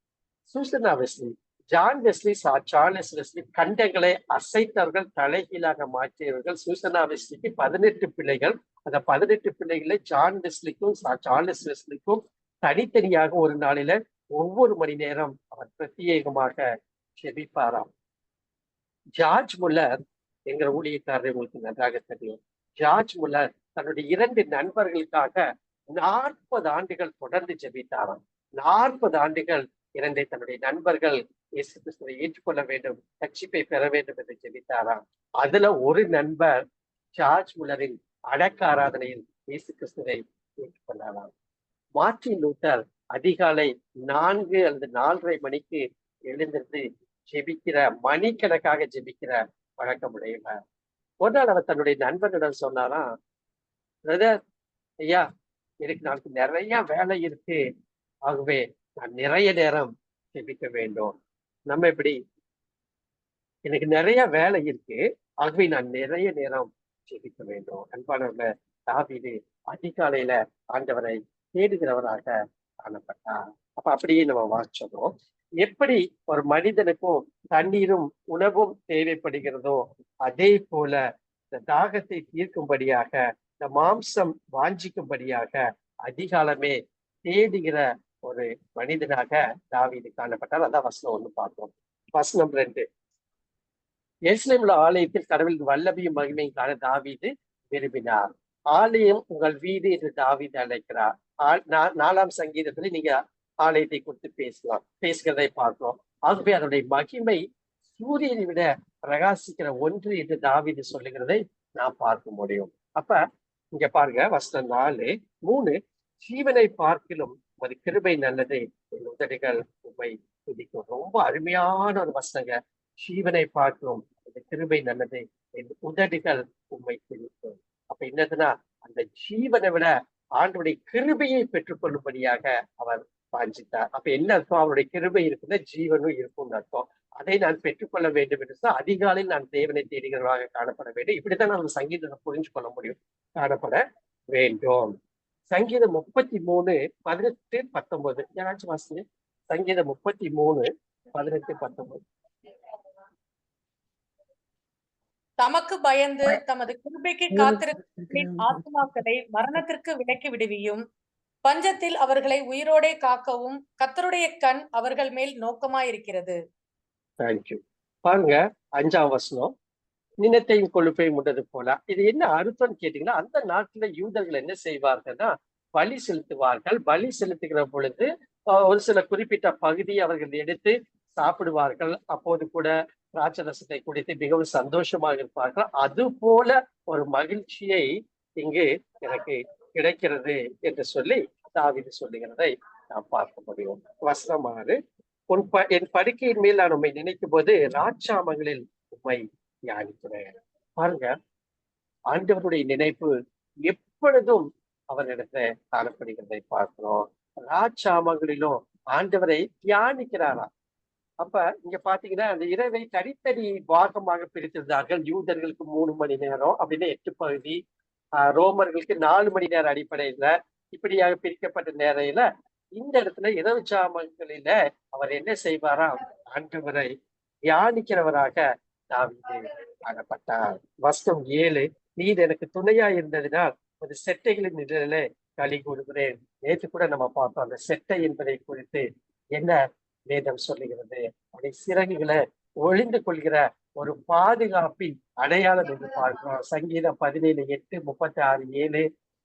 Susanna Wesley, John Wesley, Charles Wesley கண்டங்களை அசைத்தவர்கள், தலைகீழாக மாற்றியவர்கள். சூசன்னா வெஸ்லிக்கு 18 பிள்ளைகள். அந்த 18 பிள்ளைகளை ஜான் வெஸ்லிக்கும் சார்லஸ் வெஸ்லிக்கும் தனித்தனியாக ஒரு நாளில ஒவ்வொரு மணி நேரம் அவர் பிரத்யேகமாக ஜெபிப்பாராம். ஜார்ஜ் முல்லர் என்கிற ஊழியக்காரரை உங்களுக்கு நன்றாக தெரியும். ஜார்ஜ் முல்லர் தன்னுடைய 2 நண்பர்களுக்காக 40 ஆண்டுகள் தொடர்ந்து ஜெபித்தாராம். 40 ஆண்டுகள் 2 தன்னுடைய நண்பர்கள் இயேசு கிறிஸ்துவை ஏற்றுக்கொள்ள வேண்டும், ரட்சிப்பை பெற வேண்டும் என்று ஜெபித்தாராம். அதுல ஒரு நண்பர் ஜார்ஜ் முல்லரின் அடக்க ஆராதனையில் இயேசு கிறிஸ்துவை ஏற்றுக்கொண்டாராம். மார்ட்டின் லூத்தர் அதிகாலை 4 அல்லது 4:30 மணிக்கு எழுந்திருந்து ஜெபிக்கிற, மணிக்கணக்காக ஜெபிக்கிற வழக்கமுடையவர். ஒரு நாள் அவர் தன்னுடைய நண்பனிடம் சொன்னாராம், பிரதர், ஐயா எனக்கு நாளைக்கு நிறைய வேலை இருக்கு, ஆகவே நான் நிறைய நேரம் ஜெபிக்க வேண்டும். நம்ம எப்படி, எனக்கு நிறைய வேலை இருக்கு, ஆகவே நான் நிறைய நேரம் ஜெபிக்க வேண்டும். அன்பானவர்கள, தாவீது அதிகாலையில ஆண்டவரை தேடுகிறவராக காணப்பட்டார். அப்ப அப்படியே நம்ம வாசிச்சோம். எப்படி ஒரு மனிதனுக்கும் தண்ணீரும் உணவும் தேவைப்படுகிறதோ, அதே போல இந்த தாகத்தை தீர்க்கும்படியாக, இந்த மாம்சம் வாஞ்சிக்கும்படியாக அதிகாலமே தேடுகிற ஒரு மனிதனாக தாவீது காணப்பட்டார். அதான் வசனம் 1 பார்த்தோம். வசனம் 2, எருசலேமில் ஆலயத்தில் கடவுளின் வல்லமையும் மகிமையும் காண தாவீது விரும்பினார். ஆலயம் உங்கள் வீடு என்று தாவீது அழைக்கிறார். 4ஆம் சங்கீதத்துல நீங்க ஆலயத்தை குறித்து பேசுகிறதை பார்க்கிறோம். ஆகவே அதனுடைய மகிமை சூரியனை விட பிரகாசிக்கிற ஒன்று என்று தாவீது சொல்லுகிறதை நாம் பார்க்க முடியும். அப்ப இங்க பாருங்க, வசனம் 4, 3, ஜீவனை பார்க்கிலும் ஒரு கிருபை நல்லது, என் உதடுகள் உம்மை துதிக்கும். ரொம்ப அருமையான ஒரு வசனங்க. ஜீவனை பார்க்கிறோம், அந்த கிருபை நல்லது, என் உதடுகள் உம்மை துதிக்கும். அப்ப என்னதுன்னா, அந்த ஜீவனை விட ஆண்டவருடைய கிருபையை பெற்றுக்கொள்ளும்படியாக அவர் வாஞ்சித்தார். அப்ப என்ன அர்த்தம்? அவருடைய கிருபை இருக்குன்னா ஜீவனும் இருக்கும்னு அர்த்தம். அதை நான் பெற்றுக்கொள்ள வேண்டும் என்று சொன்னால் அதிகாலையில் நான் தேவனை தேடுகிறவராக காணப்பட வேண்டும். இப்படித்தான் நம்ம சங்கீதத்தை புரிஞ்சு கொள்ள முடியும். காணப்பட வேண்டும். சங்கீதம் 33, 18, 19 யாராச்சும் வாசிங்க. சங்கீதம் 33, 18, 19. தமக்கு பயந்து தமது கிருபைக்கு காத்திருக்கும் ஆத்மாக்களை மரணத்திற்கு விலக்கி விடுவியும், பஞ்சத்தில் அவர்களை உயிரோடே காக்கவும் கர்த்தருடைய கண் அவர்கள் மேல் நோக்கமாயிருக்கிறது. தேங்க்யூ. பாருங்க 5ஆம் வசனம், நினத்தையும் கொழுப்பையும் உண்டது போல. இது என்ன அர்த்தம்னு கேட்டீங்கன்னா, அந்த நாட்டுல யூதர்கள் என்ன செய்வார்கள்னா பலி செலுத்துவார்கள். பலி செலுத்துகிற பொழுது ஒரு சில குறிப்பிட்ட பகுதியை அவர்கள் எடுத்து சாப்பிடுவார்கள். அப்போது கூட திராட்சரசத்தை குடித்து மிகவும் சந்தோஷமாக இருப்பார்கள். அது போல ஒரு மகிழ்ச்சியை இங்கு எனக்கு கிடைக்கிறது என்று சொல்லி தாவீது சொல்லுகிறதை நாம் பார்க்க முடியும். வசனம் 6, என் படுக்கையின் மேல் நான் உண்மை நினைக்கும் போது ராட்சாமங்களில் உண்மை தியானிக்கிறேன். பாருங்க, ஆண்டவருடைய நினைப்பு எப்பொழுதும் அவரிடத்துல காணப்படுகிறதை பார்க்கிறோம். ராட்சாமங்களிலும் ஆண்டவரை தியானிக்கிறாராம். அப்ப இங்க பாத்தீங்கன்னா, அந்த இரவை தனித்தனி பாகமாக பிரித்திருந்தார்கள். யூதர்களுக்கு 3 மணி நேரம் அப்படின்னு 8 பகுதி, ரோமர்களுக்கு 4 மணி நேரம் அடிப்படையில இப்படியாக பிரிக்கப்பட்ட நேரையில இந்த இடத்துல இரவு ஜாமங்களில அவர் என்ன செய்வாராம்? ஆண்டவரை தியானிக்கிறவராக தாவீது காணப்பட்டார். வசனம் 7, நீர் எனக்கு துணையா இருந்ததினால் ஒரு செட்டைகளின் நிழலிலே களி கூறுகிறேன். நேற்று கூட நம்ம பார்த்தோம் அந்த செட்டை என்பதை குறித்து என்ன வேதம் சொல்லுகிறது. அதை சிறகுகளை ஒளிந்து கொள்கிற ஒரு பாதுகாப்பின் அடையாளம் என்று பார்க்கிறோம். சங்கீதம் 17:8, 36:7,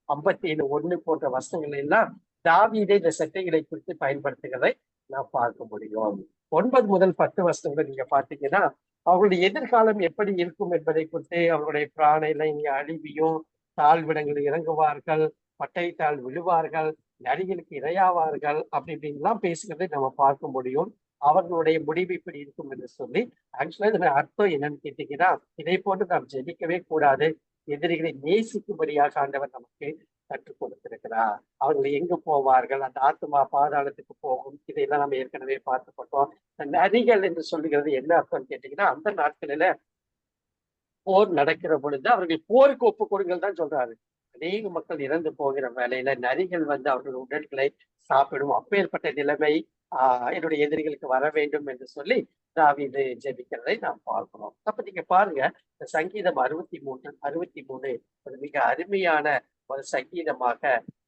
57:1 போன்ற வசனங்கள் எல்லாம் தாவீதே இந்த செட்டைகளை குறித்து பயன்படுத்துகிறதை நாம் பார்க்க முடியும். 9 முதல் 10 வசனங்களை நீங்க பார்த்தீங்கன்னா அவர்களுடைய எதிர்காலம் எப்படி இருக்கும் என்பதை குறித்து அவர்களுடைய பிராணையில இங்க அழிவியும், தாழ்விடங்களில் இறங்குவார்கள், பட்டயத்தால் விழுவார்கள், நரிகளுக்கு இரையாவார்கள் அப்படி இப்படின்லாம் பேசுகிறதை நம்ம பார்க்க முடியும். அவர்களுடைய முடிவு இப்படி இருக்கும் என்று சொல்லி ஆக்சுவலா இதுல அர்த்தம் என்னன்னு கேட்டீங்கன்னா, இதை போன்று நாம் ஜெபிக்கவே கூடாது. எதிரிகளை நேசிக்கும்படியாக ஆண்டவர் நமக்கு கற்றுக் கொடுத்திருக்கிறார். அவர்கள் எங்கு போவார்கள், அந்த ஆத்மா பாதாளத்துக்கு போகும். இதையெல்லாம் நம்ம ஏற்கனவே பார்த்துப்பட்டோம். நரிகள் என்று சொல்லுகிறது என்ன அர்த்தம் கேட்டீங்கன்னா, அந்த நாட்களில போர் நடக்கிற பொழுது அவர்கள் போருக்கு ஒப்பு கொடுங்கள் தான் சொல்றாரு. அநேக மக்கள் இறந்து போகிற வேலையில நரிகள் வந்து அவர்கள் உடல்களை சாப்பிடும். அப்பேற்பட்ட நிலைமை என்னுடைய எதிரிகளுக்கு வர வேண்டும் என்று சொல்லி தாவீது ஜெபிக்கிறதை நாம் பார்க்கிறோம். அப்ப நீங்க பாருங்க, இந்த சங்கீதம் 63 ஒரு மிக அருமையான ஒரு சங்கீதமாக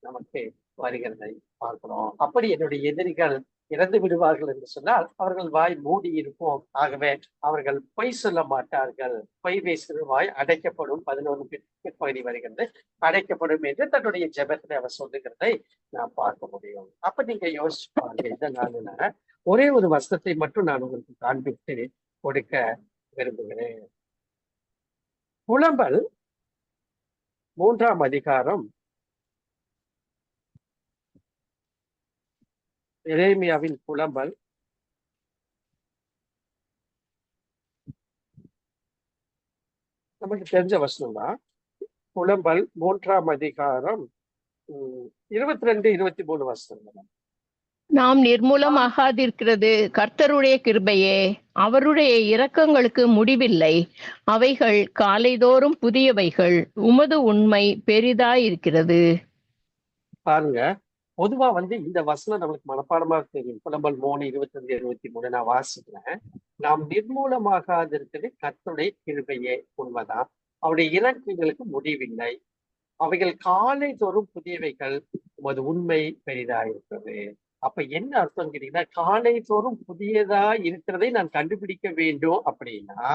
நமக்கு வருகிறதை பார்க்கிறோம். அப்படி என்னுடைய எதிரிகள் இறந்து விடுவார்கள் என்று சொன்னால் அவர்கள் வாய் மூடி இருக்கும். ஆகவே அவர்கள் பொய் சொல்ல மாட்டார்கள். பொய் பேசுகிற வாய் அடைக்கப்படும். 11 பிற்பகுதி வருகிறது, அடைக்கப்படும் என்று தன்னுடைய ஜெபத்தில் அவர் சொல்லுகிறதை நான் பார்க்க முடியும். அப்ப நீங்க யோசிச்சு பாருங்க, இந்த நாளில ஒரே ஒரு வசனத்தை மட்டும் நான் உங்களுக்கு காண்பித்து கொடுக்க விரும்புகிறேன். புலம்பல் 3ஆம் அதிகாரம் எரேமியாவின் புலம்பல் நமக்கு தெரிஞ்ச வசனம் தான். புலம்பல் 3ஆம் அதிகாரம் 22, 23 வசனம். நாம் நிர்மூலமாகாதிருக்கிறது கர்த்தருடைய கிருபையே, அவருடைய இரக்கங்களுக்கு முடிவில்லை. அவைகள் காலைதோறும் புதியவைகள், உமது உண்மை பெரிதாயிருக்கிறது. பாருங்க, பொதுவா வந்து இந்த வசனம் நம்மளுக்கு மனப்பாடமா தெரியும். புலம்பல் 3, 22, 23 நான் வாசிக்கிறேன். நாம் நிர்மூலமாகாதிருக்கிறது கர்த்தருடைய கிருபையே, உண்மைதான். அவருடைய இரக்கங்களுக்கு முடிவில்லை. அவைகள் காலை தோறும் புதியவைகள், உமது உண்மை பெரிதாயிருக்கிறது. அப்ப என்ன அர்த்தம் கேட்டீங்கன்னா, காலை தோறும் புதியதா இருக்கிறதை நான் கண்டுபிடிக்க வேண்டும் அப்படின்னா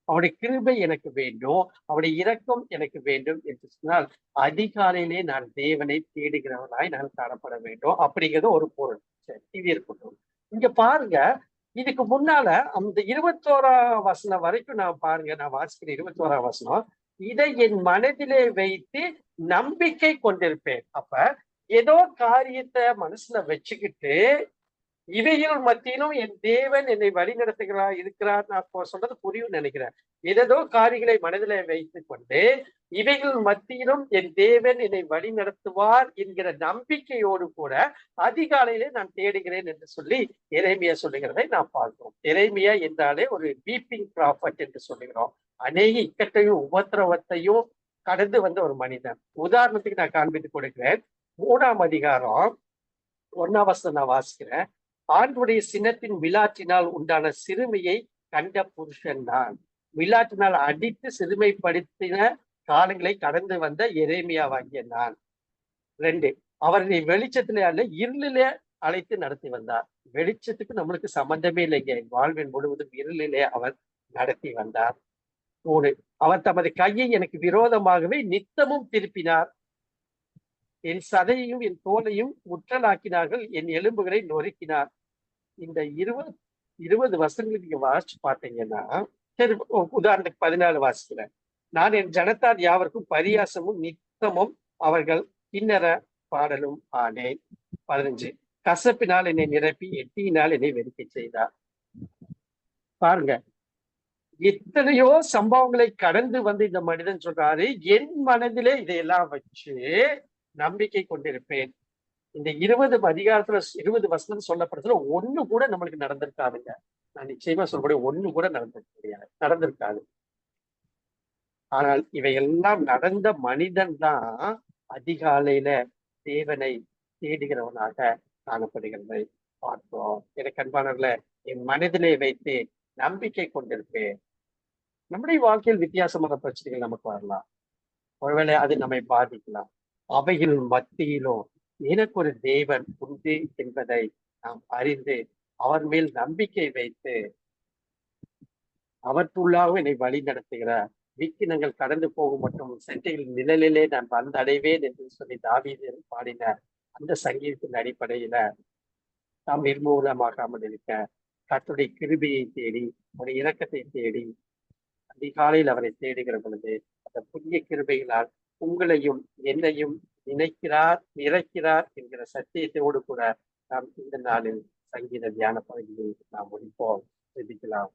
அவருடைய கிருபை எனக்கு வேண்டும், அவருடைய இரக்கம் எனக்கு வேண்டும் என்று சொன்னால் அதிகாலையிலே நான் தேவனை தேடுகிறவனாய் நான் காணப்பட வேண்டும் அப்படிங்கிறது ஒரு பொருள். சரி, இது இருக்கட்டும். இங்க பாருங்க, இதுக்கு முன்னால அந்த 21ஆம் வசனம் வரைக்கும் நான் பாருங்க, நான் வாசிக்கிற 21ஆம் வசனம், இதை என் மனதிலே வைத்து நம்பிக்கை கொண்டிருப்பேன். அப்ப ஏதோ காரியத்தை மனசுல வச்சுக்கிட்டு இவைகள் மத்தியிலும் என் தேவன் என்னை வழி நடத்துகிறார் இருக்கிறார், நான் சொல்றது புரியும் நினைக்கிறேன். ஏதோ காரியங்களை மனதில வைத்துக் கொண்டு இவைகள் மத்தியிலும் என் தேவன் என்னை வழி நடத்துவார் என்கிற நம்பிக்கையோடு கூட அதிகாலையிலே நான் தேடுகிறேன் என்று சொல்லி எரேமியா சொல்லுகிறதை நான் பார்க்கிறோம். எரேமியா என்றாலே ஒரு வீப்பிங் ப்ராஃபட் என்று சொல்லுகிறோம். அநேக இக்கட்டையும் உபத்திரவத்தையும் கடந்து வந்த ஒரு மனிதன். உதாரணத்துக்கு நான் காண்பித்து கொடுக்கிறேன். 3ஆம் அதிகாரம் 1ஆம் வசனம் நான் வாசிக்கிறேன். ஆண்டுடைய சினத்தின் விளாற்றினால் உண்டான சிறுமையை கண்ட புருஷன் நான். விளாற்றினால் அடித்து சிறுமைப்படுத்தின காலங்களை கடந்து வந்த எரேமியாவாகிய நான். 2, அவரை வெளிச்சத்திலே அல்ல இருளிலே அழைத்து நடத்தி வந்தார். வெளிச்சத்துக்கு நம்மளுக்கு சம்பந்தமே இல்லைங்க. வாழ்வின் முழுவதும் இருளிலே அவர் நடத்தி வந்தார். 3, அவர் தமது கையை எனக்கு விரோதமாகவே நித்தமும் திருப்பினார். என் சதையையும் என் தோலையும் முற்றலாக்கினார்கள், என் எலும்புகளை நொறுக்கினார். இந்த 20 வருஷங்களுக்கு நீங்க வாசிச்சு பார்த்தீங்கன்னா, சரி உதாரணத்துக்கு 14 வாசிக்கிறேன். நான் என் ஜனத்தார் யாவருக்கும் பரியாசமும் நித்தமும் அவர்கள் கிண்ணற பாடலும் ஆனேன். 15, கசப்பினால் என்னை நிரப்பி எட்டியினால் என்னை வெறுக்க செய்தார். பாருங்க, எத்தனையோ சம்பவங்களை கடந்து வந்து இந்த மனிதன் சொல்றாரு, என் மனதிலே இதையெல்லாம் வச்சு நம்பிக்கை கொண்டிருப்பேன். இந்த 20 அதிகாரத்துல 20 வசனம் சொல்லப்படுறதுல ஒண்ணு கூட நம்மளுக்கு நடந்திருக்காதுங்க. நான் நிச்சயமா சொல்லக்கூடிய ஒண்ணு கூட நடந்திருக்காது. ஆனால் இவையெல்லாம் நடந்த மனிதன் தான் அதிகாலையில தேவனை தேடுகிறவனாக காணப்படுகிறதை பார்க்கிறோம். எனக்கு அன்பானவர்களே, என் மனதிலே வைத்து நம்பிக்கை கொண்டிருப்பேன். நம்முடைய வாழ்க்கையில் வித்தியாசமான பிரச்சனைகள் நமக்கு வரலாம். ஒருவேளை அது நம்மை பாதிக்கலாம். அவைகள் மத்தியிலும் எனக்கு ஒரு தேவன் உண்டு என்பதை நாம் அறிந்து அவர் மேல் நம்பிக்கை வைத்து அவற்றுள்ளாக என்னை வழி நடத்துகிறார். விக்கினங்கள் கடந்து போகும் மற்றும் செட்டைகளின் நிழலிலே நான் வந்தடைவேன் என்று சொல்லி தாவீது பாடின அந்த சங்கீதத்தின் அடிப்படையில நாம் நிர்மூலமாகாமல் இருக்க கர்த்தருடைய கிருபையை தேடி அவருடைய இரக்கத்தை தேடி அதிகாலையில் அவரை தேடுகிற பொழுது அந்த புதிய கிருபைகளால் உங்களையும் என்னையும் நிறைக்கிறார் என்கிற சத்தியத்தோடு கூட நாம் இந்த நாளில் சங்கீத தியான பகுதியை நாம் முடிப்போம். சிந்திக்கலாம்.